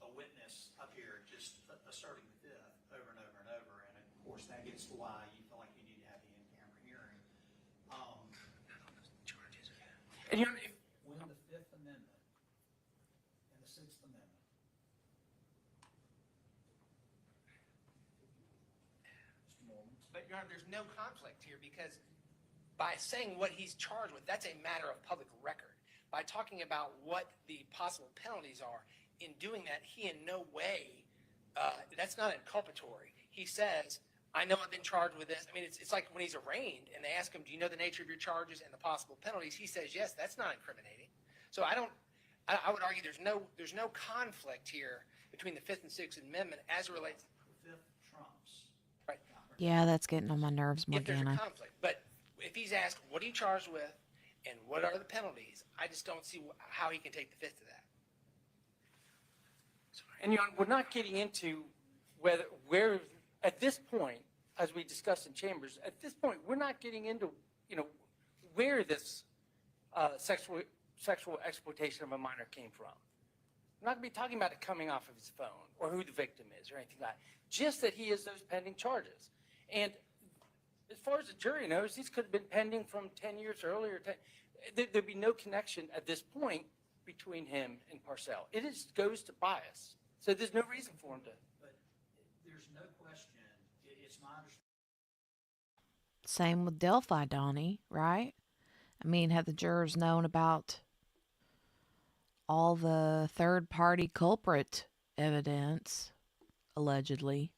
a witness up here just asserting the fifth over and over and over, and of course that gets to why you feel like you need to have the in-camera hearing. And you know, When the Fifth Amendment and the Sixth Amendment but Your Honor, there's no conflict here, because by saying what he's charged with, that's a matter of public record. By talking about what the possible penalties are, in doing that, he in no way, that's not inculpatory. He says, I know I've been charged with this. I mean, it's like when he's arraigned and they ask him, do you know the nature of your charges and the possible penalties? He says, yes, that's not incriminating. So I would argue there's no conflict here between the Fifth and Sixth Amendment as it relates. the Fifth trumps. Right. Yeah, that's getting on my nerves, If there's a Morgana. conflict. But if he's asked, what are you charged with and what are the penalties, I just don't see how he can take the fifth of that. And Your Honor, we're not getting into where, at this point, as we discussed in chambers, at this point, we're not getting into, where this sexual exploitation of a minor came from. We're not going to be talking about it coming off of his phone or who the victim is or anything like that. Just that he has those pending charges. And as far as the jury knows, these could have been pending from 10 years earlier. There'd be no connection at this point between him and Parcell. It goes to bias. So there's no reason for him to. But there's no question, it's my understanding. Same with Delphi, Donnie, right? I mean, had the jurors known about all the third-party culprit evidence, allegedly,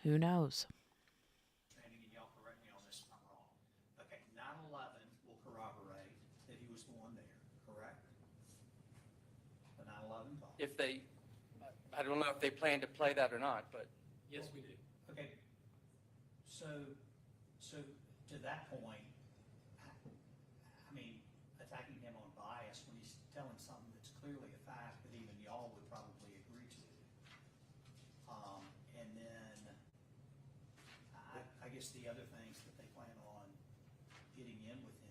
who knows? And y'all correct me on this if I'm wrong. Okay, 9/11 will corroborate that he was the one there, correct? The 9/11 call. If they, I don't know if they plan to play that or not, but yes, we do. Okay, so to that point, I mean, attacking him on bias when he's telling something that's clearly a fact that even y'all would probably agree to. And then I guess the other things that they plan on getting in with him.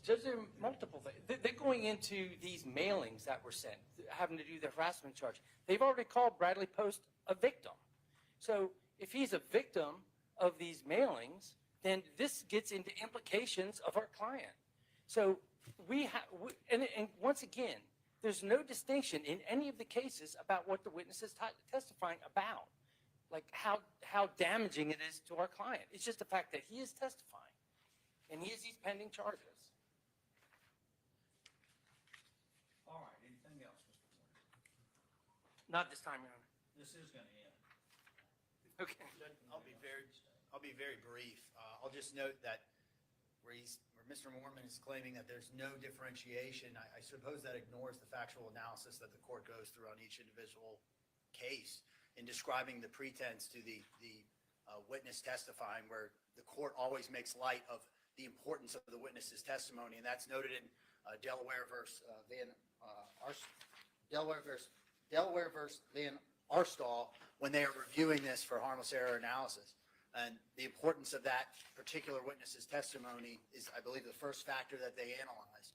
Judge, there are multiple things. They're going into these mailings that were sent, having to do the harassment charge. They've already called Bradley Post a victim. So if he's a victim of these mailings, then this gets into implications of our client. So and once again, there's no distinction in any of the cases about what the witness is testifying about, like how damaging it is to our client. It's just the fact that he is testifying, and he has these pending charges. All right, anything else, Mr. Warner? Not this time, Your Honor. This is going to end. Okay. I'll be very brief. I'll just note that where Mr. Mormon is claiming that there's no differentiation, I suppose that ignores the factual analysis that the court goes through on each individual case in describing the pretense to the witness testifying, where the court always makes light of the importance of the witness's testimony, and that's noted in Delaware versus Van Arstal when they are reviewing this for harmless error analysis. And the importance of that particular witness's testimony is, I believe, the first factor that they analyzed.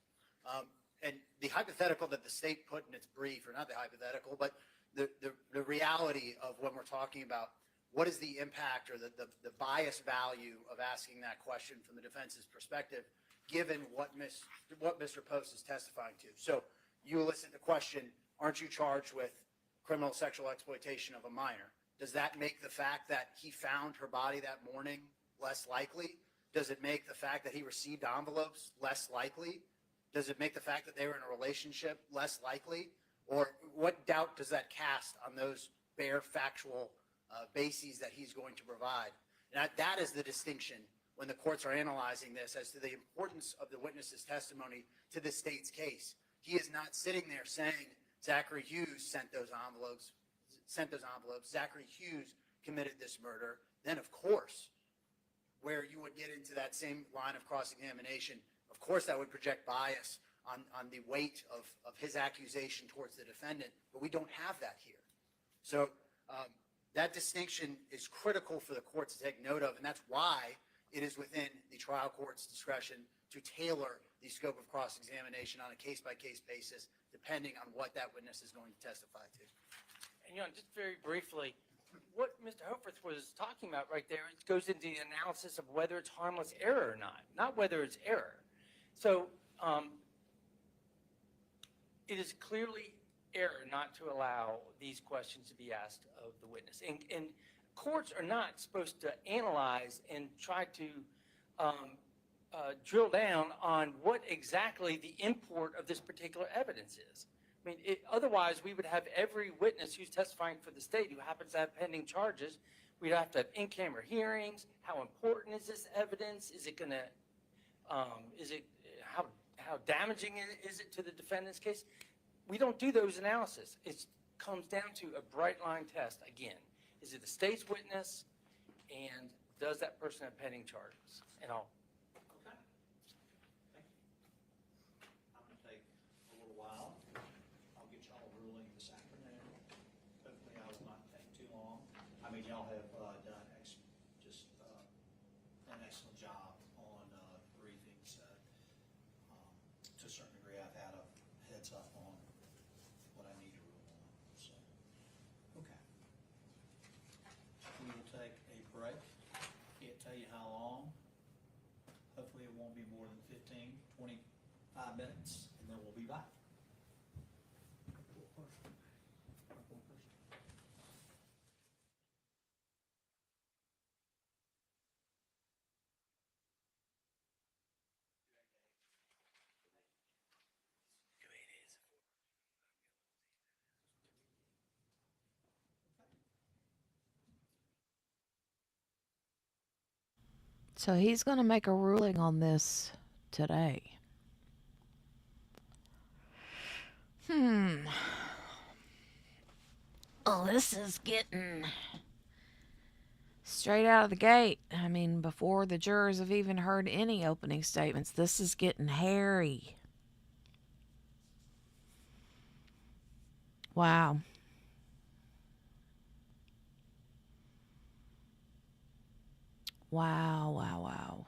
And the hypothetical that the state put in its brief, or not the hypothetical, but the reality of when we're talking about what is the impact or the bias value of asking that question from the defense's perspective, given what Mr. Post is testifying to. So you elicit the question, aren't you charged with criminal sexual exploitation of a minor? Does that make the fact that he found her body that morning less likely? Does it make the fact that he received envelopes less likely? Does it make the fact that they were in a relationship less likely? Or what doubt does that cast on those bare factual bases that he's going to provide? And that is the distinction when the courts are analyzing this as to the importance of the witness's testimony to the state's case. He is not sitting there saying Zachary Hughes sent those envelopes. Zachary Hughes committed this murder. Then, of course, where you would get into that same line of cross-examination, of course that would project bias on the weight of his accusation towards the defendant, but we don't have that here. So that distinction is critical for the court to take note of, and that's why it is within the trial court's discretion to tailor the scope of cross-examination on a case-by-case basis, depending on what that witness is going to testify to. And, just very briefly, what Mr. Hoferth was talking about right there, it goes into the analysis of whether it's harmless error or not whether it's error. So it is clearly error not to allow these questions to be asked of the witness. And courts are not supposed to analyze and try to drill down on what exactly the import of this particular evidence is. I mean, otherwise we would have every witness who's testifying for the state who happens to have pending charges. We'd have to have in-camera hearings. How important is this evidence? Is it going to, how damaging is it to the defendant's case? We don't do those analysis. It comes down to a bright line test. Again, is it the state's witness, and does that person have pending charges? And I'll. Okay. Thank you. I'm going to take a little while. I'll get y'all a ruling this afternoon. Hopefully I will not take too long. I mean, y'all have done an excellent job on briefings. To a certain degree, I've had a heads up on what I need to rule on. So, okay. We will take a break. Can't tell you how long. Hopefully it won't be more than 15, 25 minutes, and then we'll be back. So he's going to make a ruling on this today. Well, this is getting straight out of the gate. I mean, before the jurors have even heard any opening statements, this is getting hairy. Wow. Wow, wow, wow.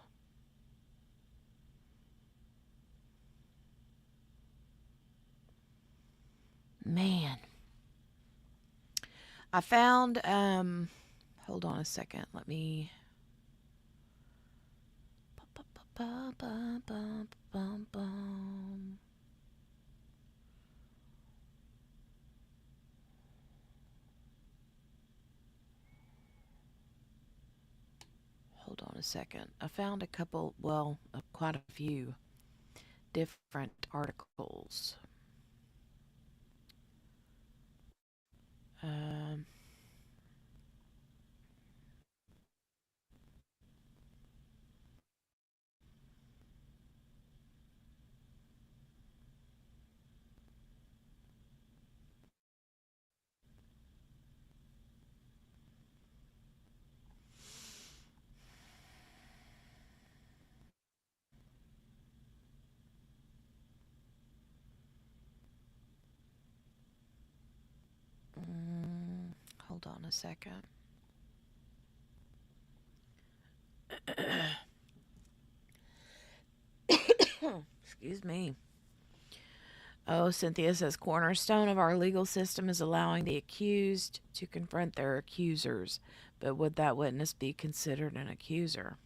Man. I found, hold on a second. Let me. Hold on a second. I found a couple, well, quite a few different articles. Hold on a second. Excuse me. Oh, Cynthia says, cornerstone of our legal system is allowing the accused to confront their accusers. But would that witness be considered an accuser?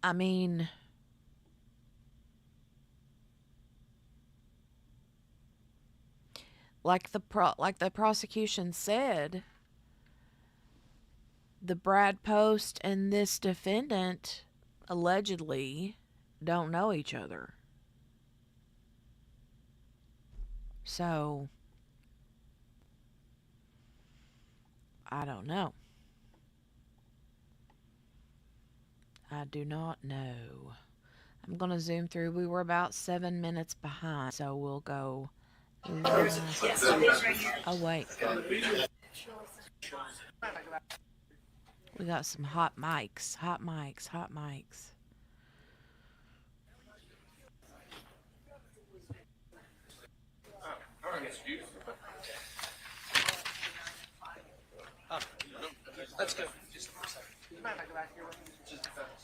I mean, like the prosecution said, the Brad Post and this defendant allegedly don't know each other. So, I don't know. I do not know. I'm going to zoom through. We were about 7 minutes behind, so we'll go. Oh, wait. We got some hot mics. Hot mics. Hot mics. Let's go.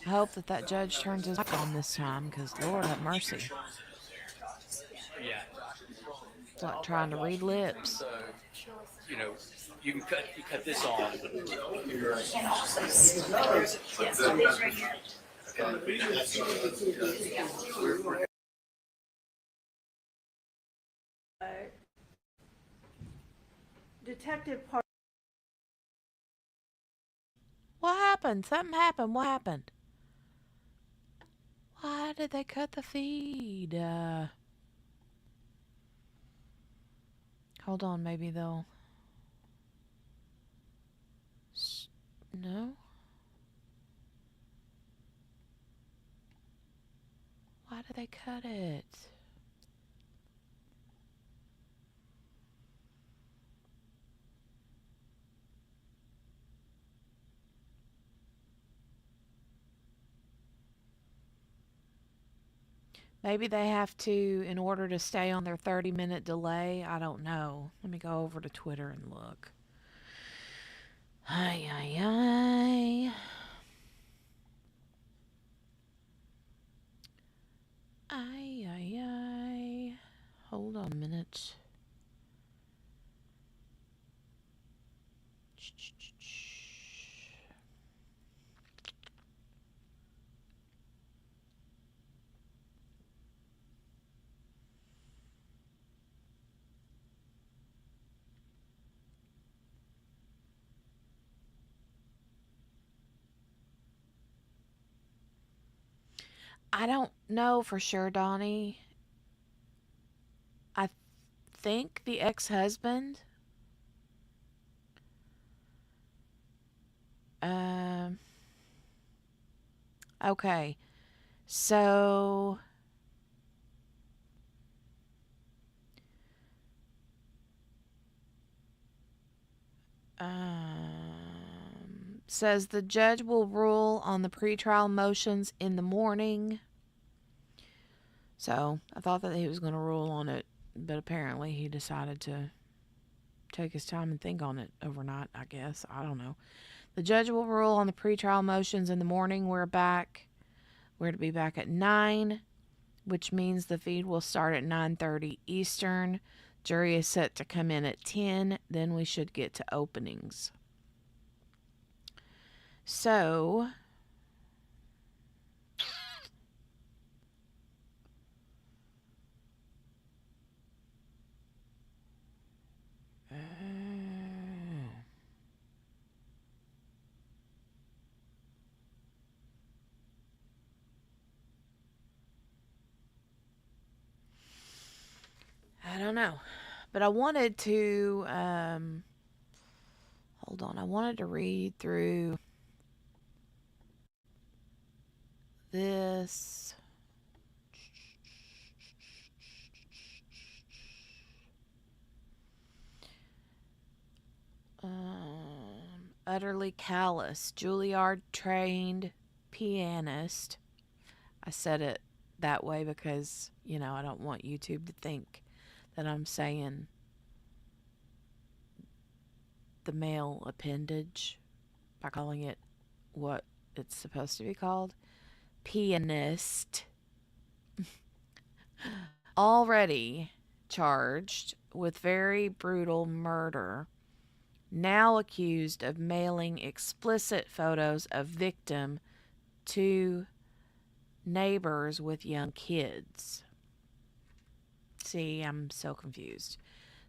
I hope that judge turns his mic on this time, because Lord have mercy. Yeah. It's like trying to read lips. So, you know, you cut this on. Detective Park. What happened? Something happened. What happened? Why did they cut the feed? Hold on, maybe they'll... No? Why did they cut it? Maybe they have to, in order to stay on their 30-minute delay. I don't know. Let me go over to Twitter and look. Ay, ay, ay. Ay, ay, ay. Hold on a minute. I don't know for sure, Donnie. I think the ex-husband. Okay. So says the judge will rule on the pretrial motions in the morning. So I thought that he was going to rule on it, but apparently he decided to take his time and think on it overnight, I guess. I don't know. The judge will rule on the pretrial motions in the morning. We're to be back at 9, which means the feed will start at 9:30 Eastern. Jury is set to come in at 10. Then we should get to openings. So, I don't know. But I wanted to, hold on, I wanted to read through this. Utterly callous, Juilliard trained pianist. I said it that way because, I don't want YouTube to think that I'm saying the male appendage by calling it what it's supposed to be called. Pianist. Already charged with very brutal murder. Now accused of mailing explicit photos of victim to neighbors with young kids. See, I'm so confused.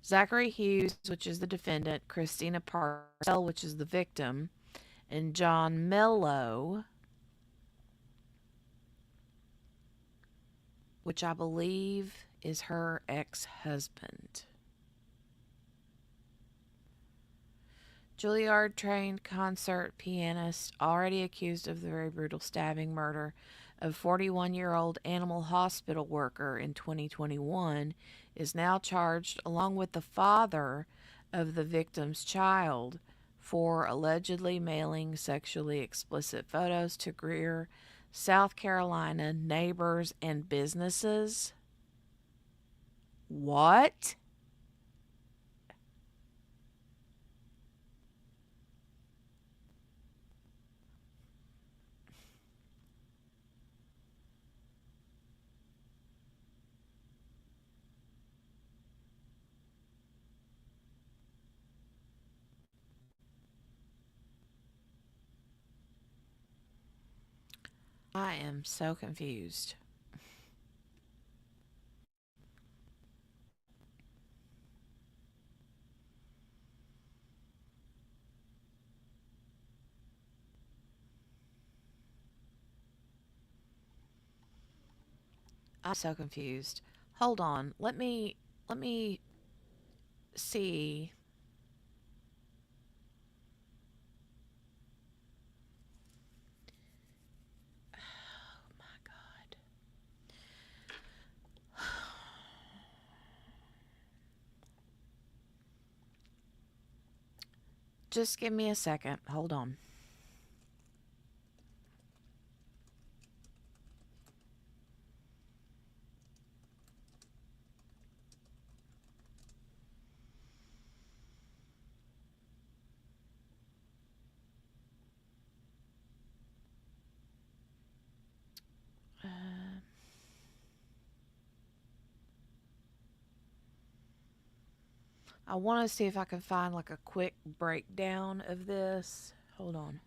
Zachary Hughes, which is the defendant, Christina Parcell, which is the victim, and John Mello, which I believe is her ex-husband. Juilliard trained concert pianist, already accused of the very brutal stabbing murder of 41-year-old animal hospital worker in 2021, is now charged along with the father of the victim's child for allegedly mailing sexually explicit photos to Greer, South Carolina neighbors and businesses. What? I am so confused. I'm so confused. Hold on. Let me see. Oh my god. Just give me a second. Hold on. Uh, I want to see if I can find like a quick breakdown of this. Hold on.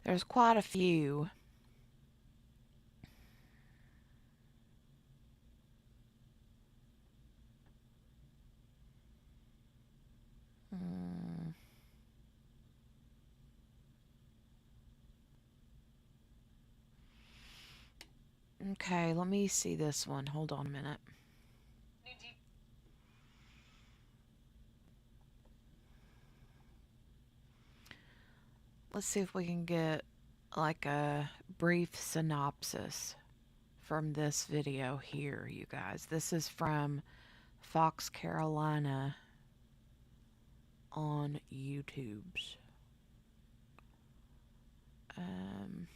There's quite a few. Hmm. Okay, let me see this one. Hold on a minute. Let's see if we can get like a brief synopsis from this video here, you guys. This is from Fox Carolina on YouTube's. Um,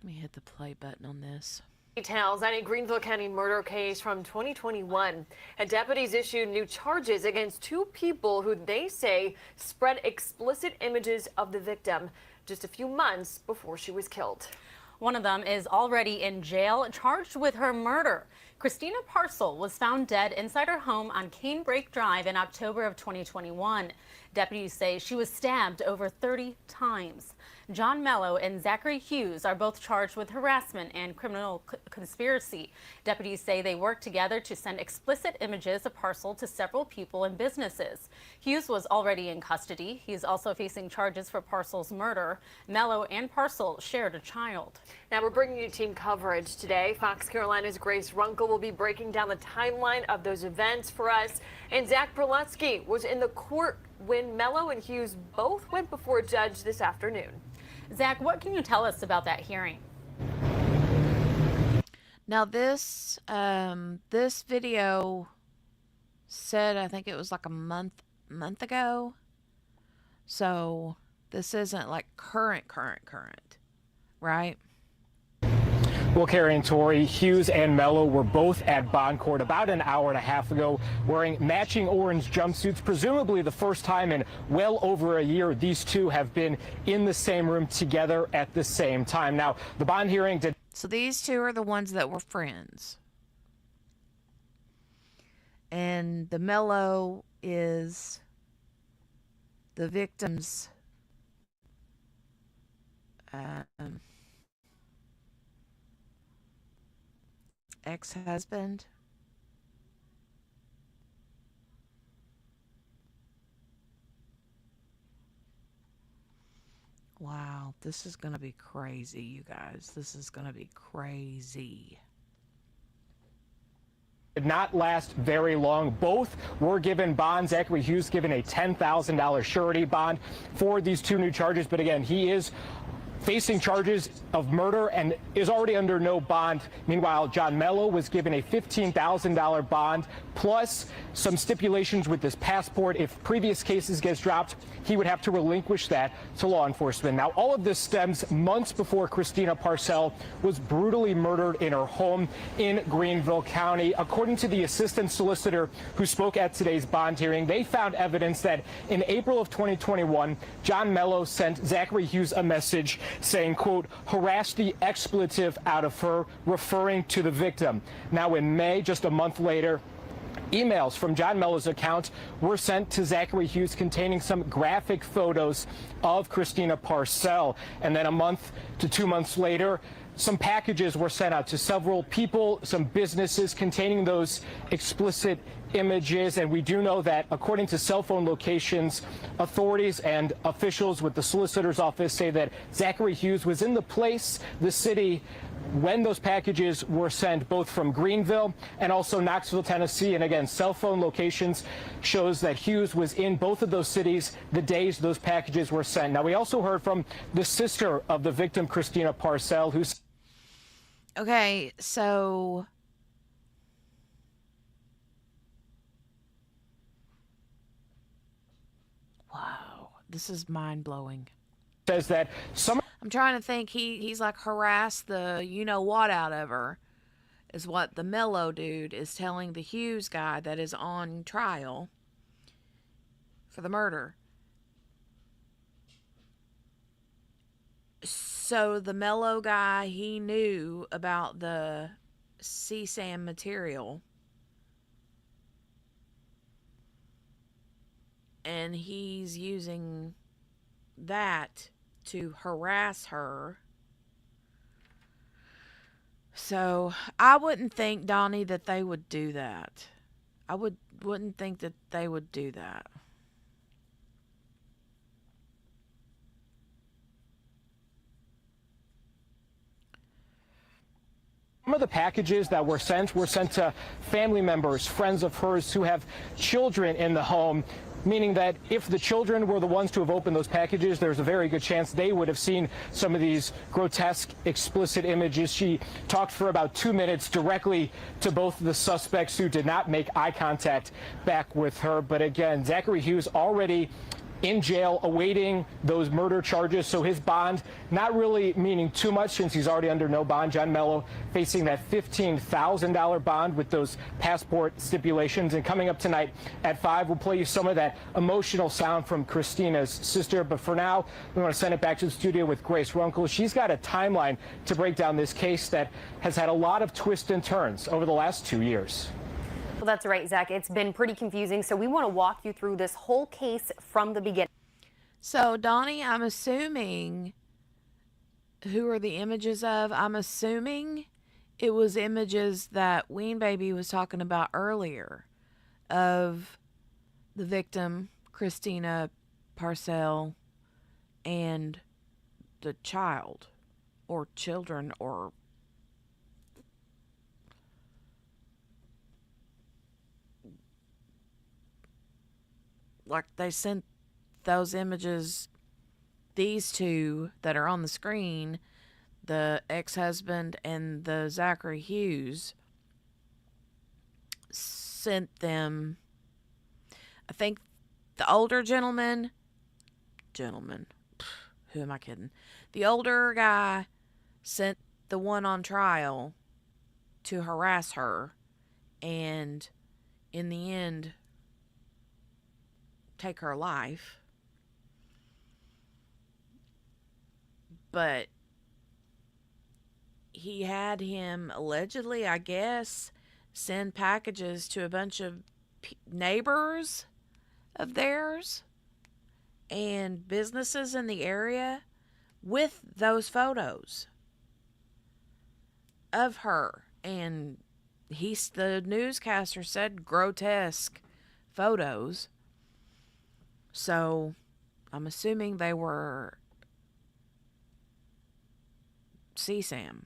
Let me hit the play button on this. Details on a Greenville County murder case from 2021. And deputies issued new charges against two people who they say spread explicit images of the victim just a few months before she was killed. One of them is already in jail, charged with her murder. Christina Parcell was found dead inside her home on Canebrake Drive in October of 2021. Deputies say she was stabbed over 30 times. John Mello and Zachary Hughes are both charged with harassment and criminal conspiracy. Deputies say they worked together to send explicit images of Parcell to several people and businesses. Hughes was already in custody. He is also facing charges for Parcell's murder. Mello and Parcell shared a child. Now we're bringing you team coverage today. Fox Carolina's Grace Runkle will be breaking down the timeline of those events for us. And Zach Berlutsky was in the court when Mello and Hughes both went before a judge this afternoon. Zach, what can you tell us about that hearing? Now this video said, I think it was like a month ago. So this isn't like current, right? Well, Carrie and Tori, Hughes and Mello were both at bond court about an hour and a half ago wearing matching orange jumpsuits, presumably the first time in well over a year these two have been in the same room together at the same time. Now, the bond hearing did. So these two are the ones that were friends. And the Mello is the victim's ex-husband. Wow, this is going to be crazy, you guys. This is going to be crazy. Did not last very long. Both were given bonds. Zachary Hughes given a $10,000 surety bond for these two new charges. But again, he is facing charges of murder and is already under no bond. Meanwhile, John Mello was given a $15,000 bond plus some stipulations with his passport. If previous cases gets dropped, he would have to relinquish that to law enforcement. Now, all of this stems months before Christina Parcell was brutally murdered in her home in Greenville County. According to the assistant solicitor who spoke at today's bond hearing, they found evidence that in April of 2021, John Mello sent Zachary Hughes a message saying, quote, harass the expletive out of her, referring to the victim. Now, in May, just a month later, emails from John Mello's account were sent to Zachary Hughes containing some graphic photos of Christina Parcell. And then a month to 2 months later, some packages were sent out to several people, some businesses containing those explicit images. And we do know that according to cell phone locations, authorities and officials with the solicitor's office say that Zachary Hughes was in the place, the city, when those packages were sent, both from Greenville and also Knoxville, Tennessee. And again, cell phone locations shows that Hughes was in both of those cities the days those packages were sent. Now, we also heard from the sister of the victim, Christina Parcell, who's... Okay, so wow, this is mind-blowing. Says that some... I'm trying to think. He's like harassed the you-know-what out of her, is what the Mello dude is telling the Hughes guy that is on trial for the murder. So the Mello guy, he knew about the CSAM material. And he's using that to harass her. So I wouldn't think, Donnie, that they would do that. I wouldn't think that they would do that. Some of the packages that were sent to family members, friends of hers who have children in the home, meaning that if the children were the ones to have opened those packages, there's a very good chance they would have seen some of these grotesque, explicit images. She talked for about 2 minutes directly to both the suspects who did not make eye contact back with her. But again, Zachary Hughes already in jail awaiting those murder charges, so his bond not really meaning too much since he's already under no bond. John Mello facing that $15,000 bond with those passport stipulations. And coming up tonight at 5, we'll play you some of that emotional sound from Christina's sister. But for now, we want to send it back to the studio with Grace Runkle. She's got a timeline to break down this case that has had a lot of twists and turns over the last 2 years. Well, that's right, Zach. It's been pretty confusing, so we want to walk you through this whole case from the beginning. So, Donnie, I'm assuming, who are the images of? I'm assuming it was images that Ween Baby was talking about earlier of the victim, Christina Parcell, and the child, or children, or like they sent those images, these two that are on the screen, the ex-husband and the Zachary Hughes, sent them, I think the older gentleman, who am I kidding? The older guy sent the one on trial to harass her and in the end take her life. But he had him allegedly, I guess, send packages to a bunch of neighbors of theirs and businesses in the area with those photos of her. And the newscaster said grotesque photos. So I'm assuming they were CSAM.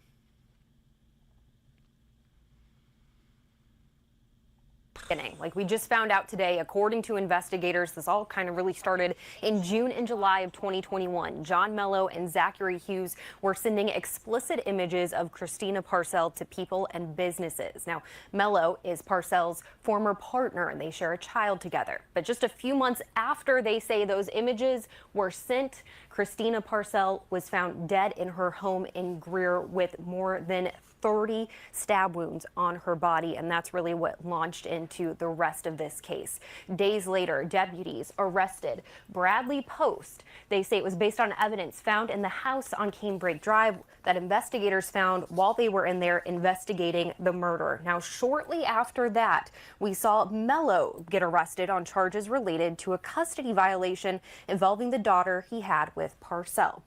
Like we just found out today, according to investigators, this all kind of really started in June and July of 2021. John Mello and Zachary Hughes were sending explicit images of Christina Parcell to people and businesses. Now, Mello is Parcell's former partner and they share a child together. But just a few months after they say those images were sent, Christina Parcell was found dead in her home in Greer with more than 30 stab wounds on her body, and that's really what launched into the rest of this case. Days later, deputies arrested Bradley Post. They say it was based on evidence found in the house on Canebrake Drive that investigators found while they were in there investigating the murder. Now, shortly after that, we saw Mello get arrested on charges related to a custody violation involving the daughter he had with Parcell.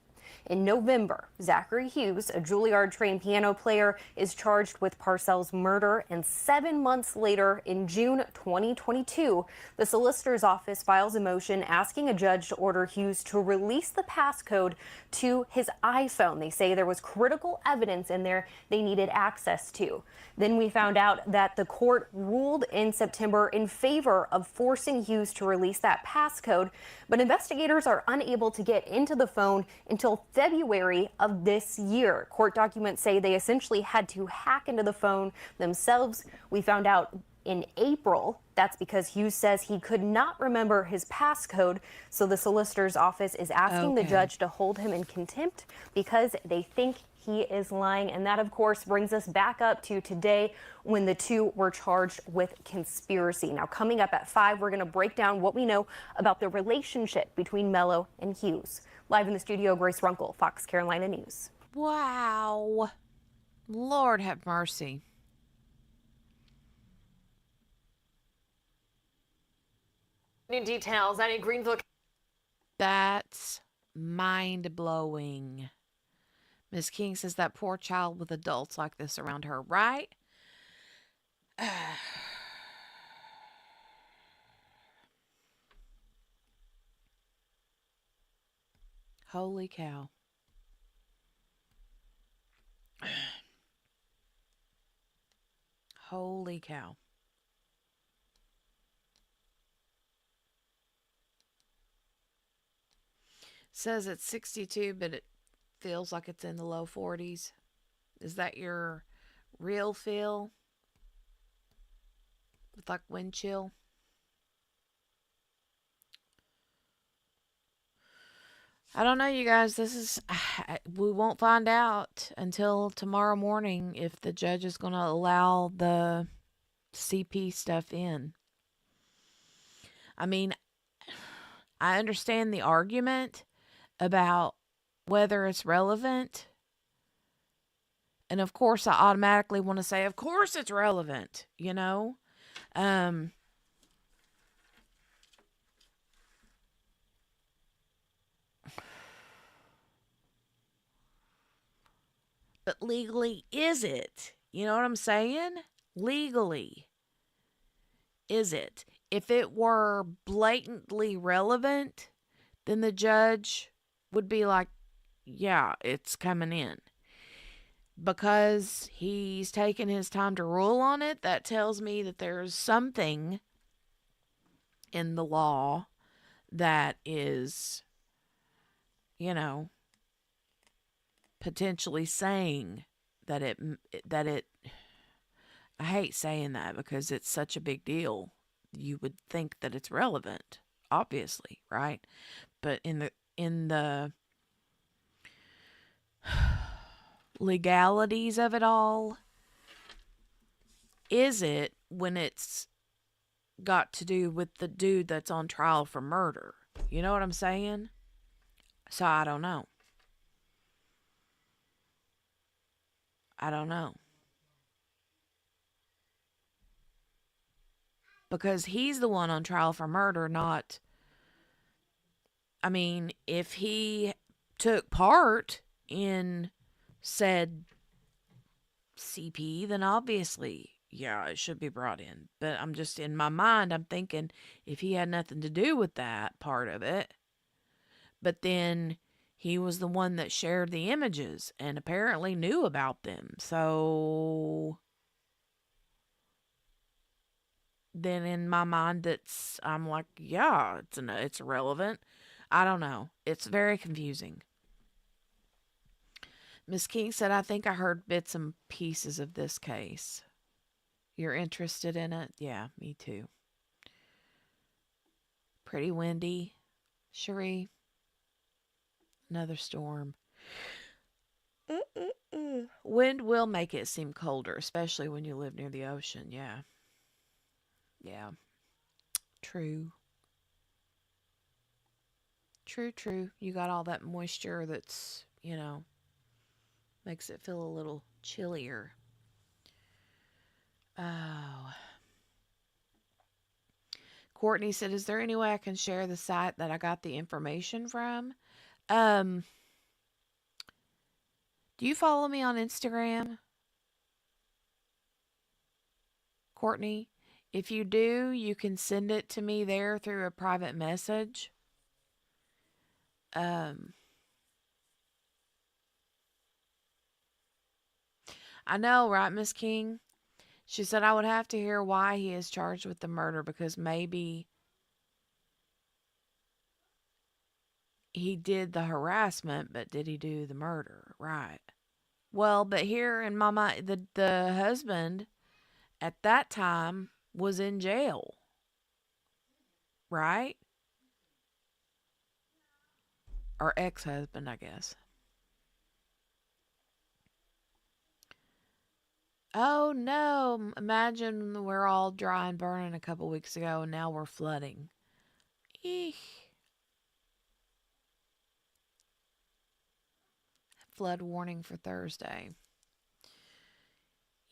In November, Zachary Hughes, a Juilliard-trained piano player, is charged with Parcell's murder, and 7 months later, in June 2022, the solicitor's office files a motion asking a judge to order Hughes to release the passcode to his iPhone. They say there was critical evidence in there they needed access to. Then we found out that the court ruled in September in favor of forcing Hughes to release that passcode, but investigators are unable to get into the phone until February of this year. Court documents say they essentially had to hack into the phone themselves. We found out in April that's because Hughes says he could not remember his passcode, so the solicitor's office is asking the judge to hold him in contempt because they think he is lying. And that, of course, brings us back up to today when the two were charged with conspiracy. Now, coming up at 5, we're going to break down what we know about the relationship between Mello and Hughes. Live in the studio, Grace Runkle, Fox Carolina News. Wow. Lord have mercy. New details out in Greenville. That's mind-blowing. Miss King says that poor child with adults like this around her, right? Holy cow. Holy cow. Says it's 62, but it feels like it's in the low 40s. Is that your real feel? With like wind chill? I don't know, you guys. This is, we won't find out until tomorrow morning if the judge is going to allow the CP stuff in. I mean, I understand the argument about whether it's relevant. And of course, I automatically want to say, of course it's relevant, you know? But legally, is it? You know what I'm saying? Legally, is it? If it were blatantly relevant, then the judge would be like, yeah, it's coming in. Because he's taken his time to rule on it, that tells me that there's something in the law that is, you know, potentially saying that it I hate saying that because it's such a big deal. You would think that it's relevant, obviously, right? But in the legalities of it all is it when it's got to do with the dude that's on trial for murder? You know what I'm saying? So I don't know. I don't know. Because he's the one on trial for murder, not. I mean, if he took part in said CP, then obviously, yeah, it should be brought in. But I'm just, in my mind, I'm thinking if he had nothing to do with that part of it, but then he was the one that shared the images and apparently knew about them. So then in my mind, I'm like, yeah, it's irrelevant. I don't know. It's very confusing. Miss King said, I think I heard bits and pieces of this case. You're interested in it? Yeah, me too. Pretty windy. Cherie. Another storm. Wind will make it seem colder, especially when you live near the ocean. Yeah. Yeah. True. True. You got all that moisture that's, makes it feel a little chillier. Oh. Courtney said, is there any way I can share the site that I got the information from? Do you follow me on Instagram? Courtney? If you do, you can send it to me there through a private message. I know, right, Miss King? She said I would have to hear why he is charged with the murder because maybe he did the harassment, but did he do the murder? Right. Well, but here in my mind, the husband at that time was in jail. Right? Or ex-husband, I guess. Oh no, imagine we're all dry and burning a couple weeks ago and now we're flooding. Eek. Flood warning for Thursday.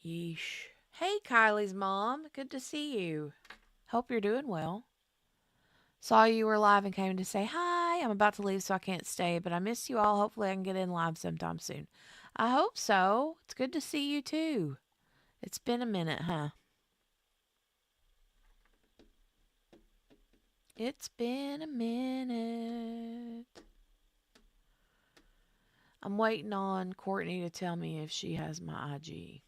Yeesh. Hey, Kylie's mom. Good to see you. Hope you're doing well. Saw you were live and came to say hi. I'm about to leave, so I can't stay, but I miss you all. Hopefully, I can get in live sometime soon. I hope so. It's good to see you, too. It's been a minute, huh? It's been a minute. I'm waiting on Courtney to tell me if she has my IG.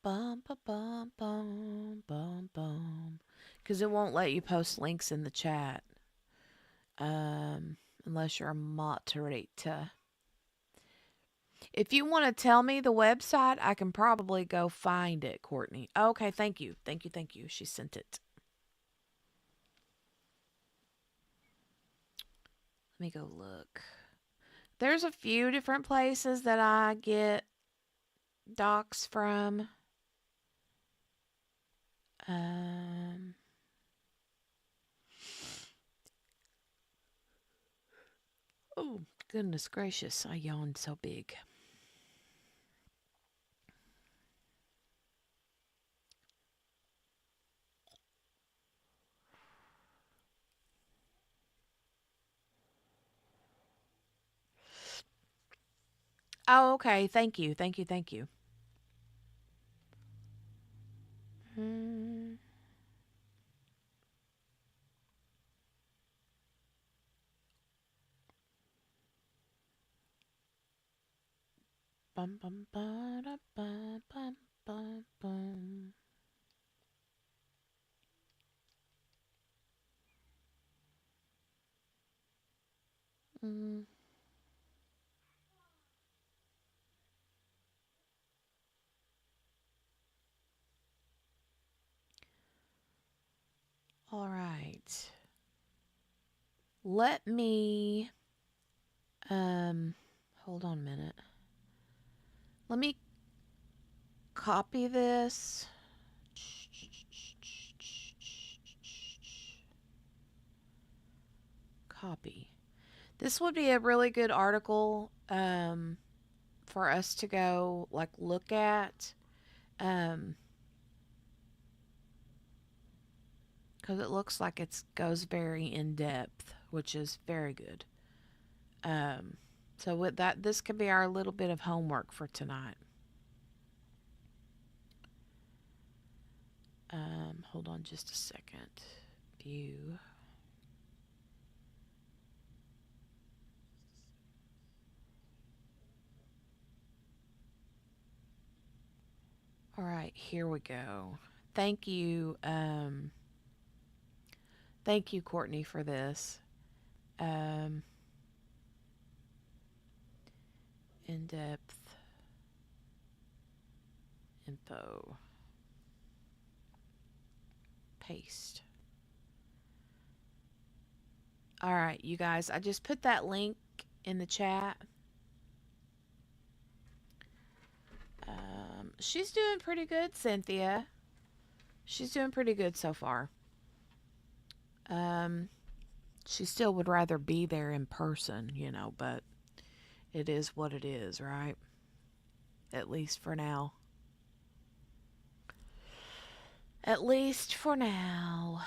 Bum, ba, bum, bum, bum, bum. Because it won't let you post links in the chat. Unless you're a moderator. If you want to tell me the website, I can probably go find it, Courtney. Okay, thank you. Thank you. She sent it. Let me go look. There's a few different places that I get docs from. Oh, goodness gracious. I yawned so big. Oh, okay. Thank you. Bum, bum, ba, da, ba, bum, bum, bum. Mm. All right. Let me hold on a minute. Let me copy this. Copy. This would be a really good article for us to go like look at. Because it looks like it goes very in depth, which is very good. So with that, this could be our little bit of homework for tonight. Hold on just a second. View. All right, here we go. Thank you. Thank you, Courtney, for this. In-depth info. Paste. All right, you guys, I just put that link in the chat. She's doing pretty good, Cynthia. She's doing pretty good so far. She still would rather be there in person, you know, but it is what it is, right? At least for now. At least for now.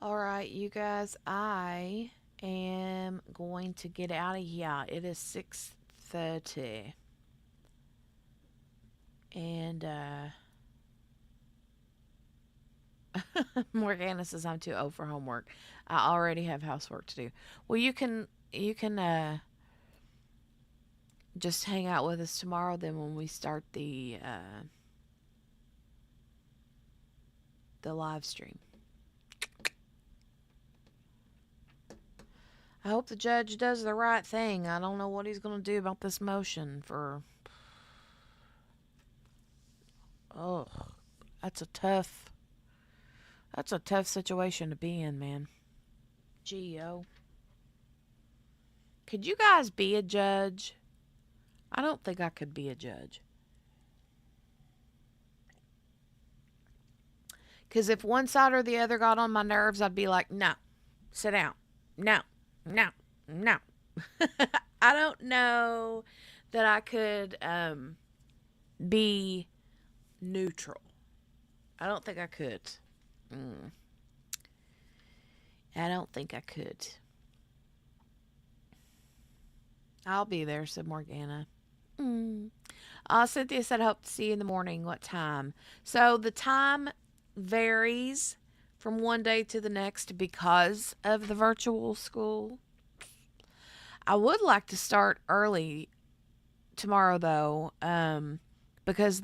All right, you guys, I am going to get out of here. It is 6:30. And Morgana says I'm too old for homework. I already have housework to do. Well, you can just hang out with us tomorrow then when we start the live stream. I hope the judge does the right thing. I don't know what he's going to do about this motion for... Oh, that's a tough situation to be in, man. Gee-o. Could you guys be a judge? I don't think I could be a judge. Because if one side or the other got on my nerves, I'd be like, no, sit down. No. I don't know that I could be neutral. I don't think I could. I don't think I could. I'll be there, said Morgana. Cynthia said, hope to see you in the morning. What time? So the time varies from one day to the next because of the virtual school. I would like to start early tomorrow, though, because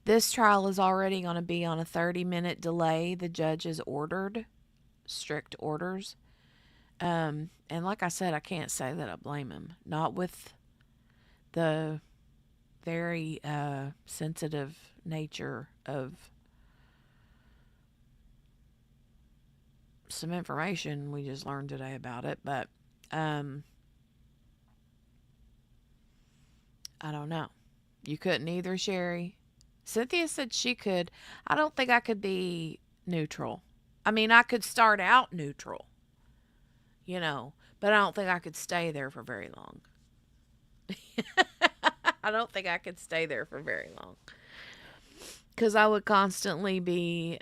this trial is already going to be on a 30-minute delay. The judge has ordered strict orders. And like I said, I can't say that I blame him. Not with the very sensitive nature of some information we just learned today about it, but I don't know. You couldn't either, Sherry. Cynthia said she could. I don't think I could be neutral. I mean, I could start out neutral, you know, but I don't think I could stay there for very long. I don't think I could stay there for very long. Because I would constantly be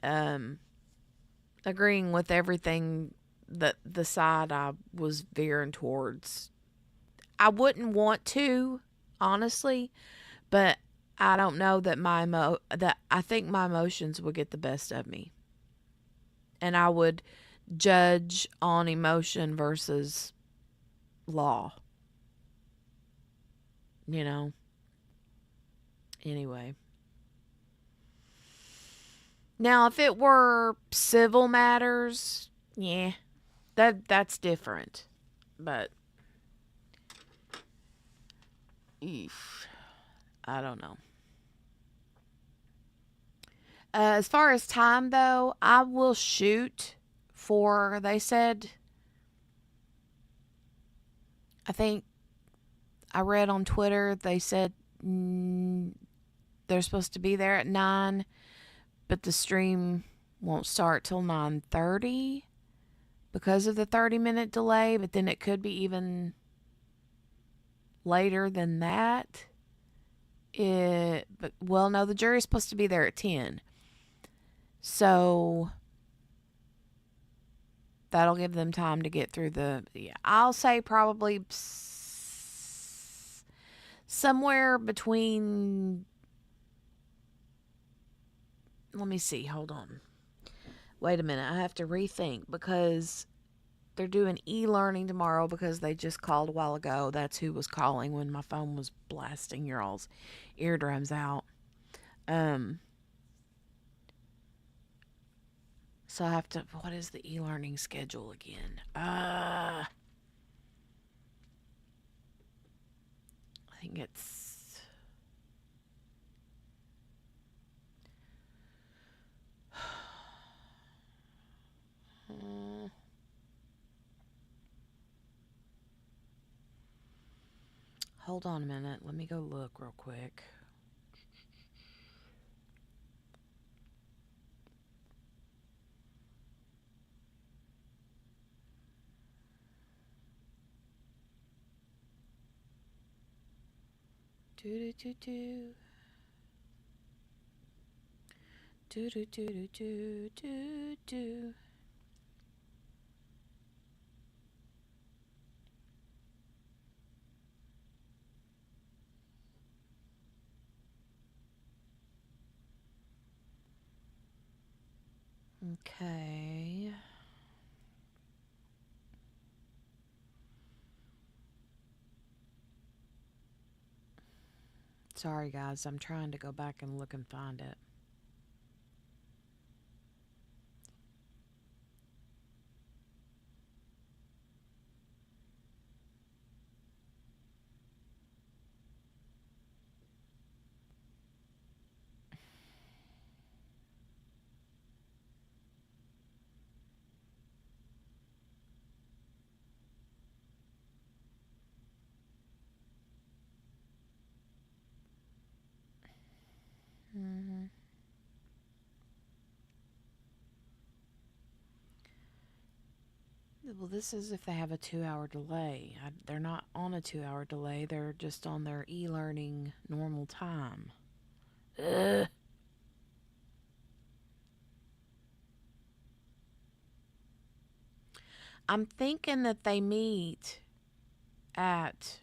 agreeing with everything that the side I was veering towards. I wouldn't want to, honestly, but I don't know that I think my emotions would get the best of me. And I would judge on emotion versus law. You know? Anyway. Now, if it were civil matters, yeah, that's different. But I don't know. As far as time, though, I will shoot for, they said, I think I read on Twitter, they said they're supposed to be there at 9, but the stream won't start till 9:30 because of the 30-minute delay, but then it could be even later than that. No, the jury's supposed to be there at 10. So that'll give them time to get through I'll say probably somewhere between, let me see, hold on. Wait a minute, I have to rethink because they're doing e-learning tomorrow because they just called a while ago. That's who was calling when my phone was blasting your all's eardrums out. So I have to, what is the e-learning schedule again? I think it's, hold on a minute. Let me go look real quick. Do do do do do do do do do. Okay. Sorry, guys. I'm trying to go back and look and find it. Mm-hmm. Well, this is if they have a 2-hour delay. They're not on a 2-hour delay. They're just on their e-learning normal time. Ugh. I'm thinking that they meet at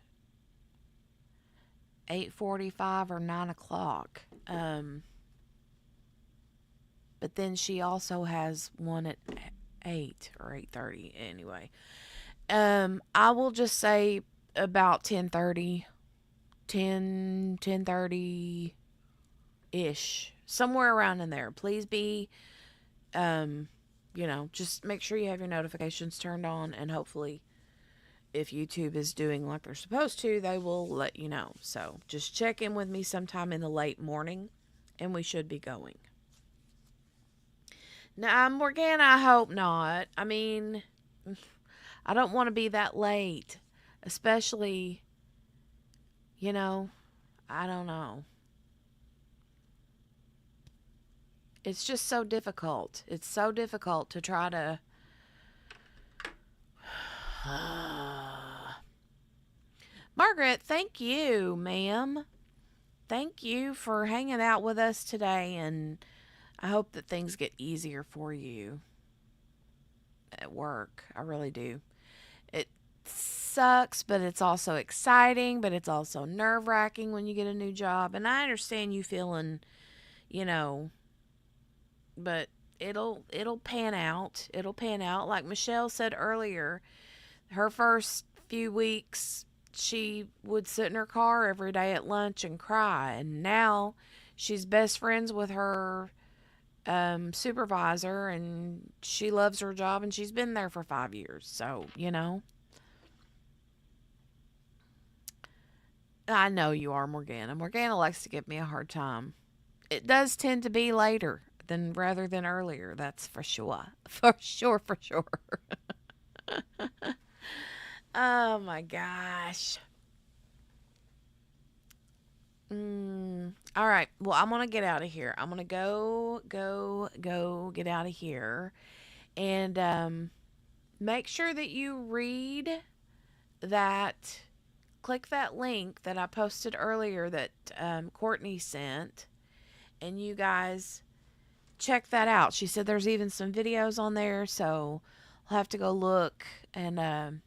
8:45 or 9 o'clock. But then she also has one at 8 or 8:30 anyway. I will just say about 10:30, 10:30 ish, somewhere around in there. Please be, just make sure you have your notifications turned on, and hopefully if YouTube is doing like they're supposed to, they will let you know. So just check in with me sometime in the late morning and we should be going. Now, Morgana, I hope not. I mean, I don't want to be that late, especially, I don't know. It's just so difficult. It's so difficult to try to... Margaret, thank you, ma'am. Thank you for hanging out with us today, and I hope that things get easier for you at work. I really do. It sucks, but it's also exciting, but it's also nerve-wracking when you get a new job. And I understand you feeling, but it'll pan out. It'll pan out. Like Michelle said earlier, her first few weeks, she would sit in her car every day at lunch and cry. And now she's best friends with her supervisor, and she loves her job, and she's been there for 5 years. So, I know you are, Morgana. Morgana likes to give me a hard time. It does tend to be later than rather than earlier. That's for sure. For sure, for sure. Oh my gosh. All right. Well, I'm going to get out of here. I'm going to go get out of here. And make sure that you read that, click that link that I posted earlier that Courtney sent, and you guys check that out. She said there's even some videos on there, so I'll have to go look and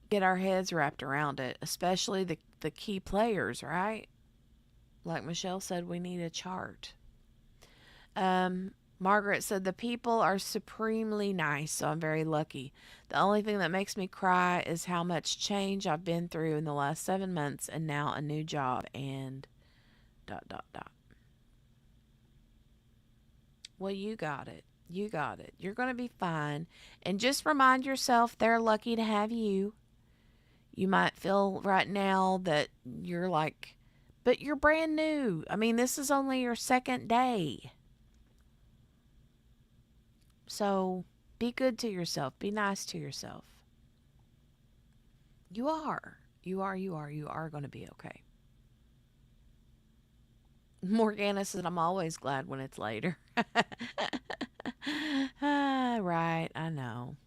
get our heads wrapped around it, especially the key players, right? Like Michelle said, we need a chart. Margaret said the people are supremely nice, so I'm very lucky. The only thing that makes me cry is how much change I've been through in the last 7 months and now a new job and ... Well, you got it. You got it. You're going to be fine. And just remind yourself they're lucky to have you. You might feel right now that you're like, but you're brand new. I mean, this is only your second day. So be good to yourself. Be nice to yourself. You are going to be okay. Morgana said, I'm always glad when it's later. Right, I know.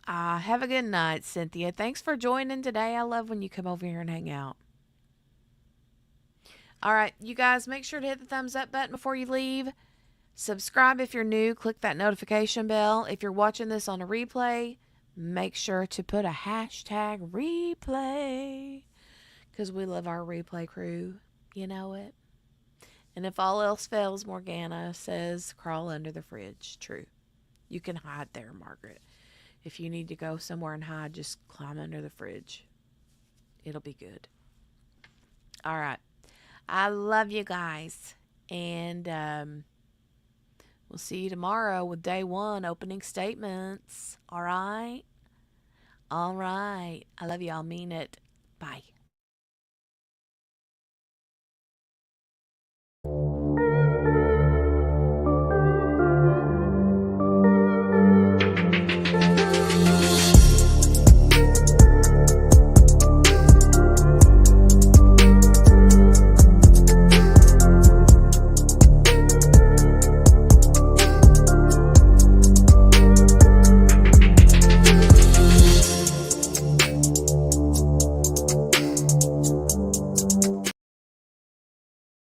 Have a good night, Cynthia. Thanks for joining today. I love when you come over here and hang out. All right, you guys, make sure to hit the thumbs up button before you leave. Subscribe if you're new. Click that notification bell. If you're watching this on a replay, make sure to put a hashtag replay, because we love our replay crew. You know it. And if all else fails, Morgana says crawl under the fridge. True. You can hide there, Margaret. If you need to go somewhere and hide, just climb under the fridge. It'll be good. All right. I love you guys. And we'll see you tomorrow with day 1, opening statements. All right? All right. I love you. I'll mean it. Bye.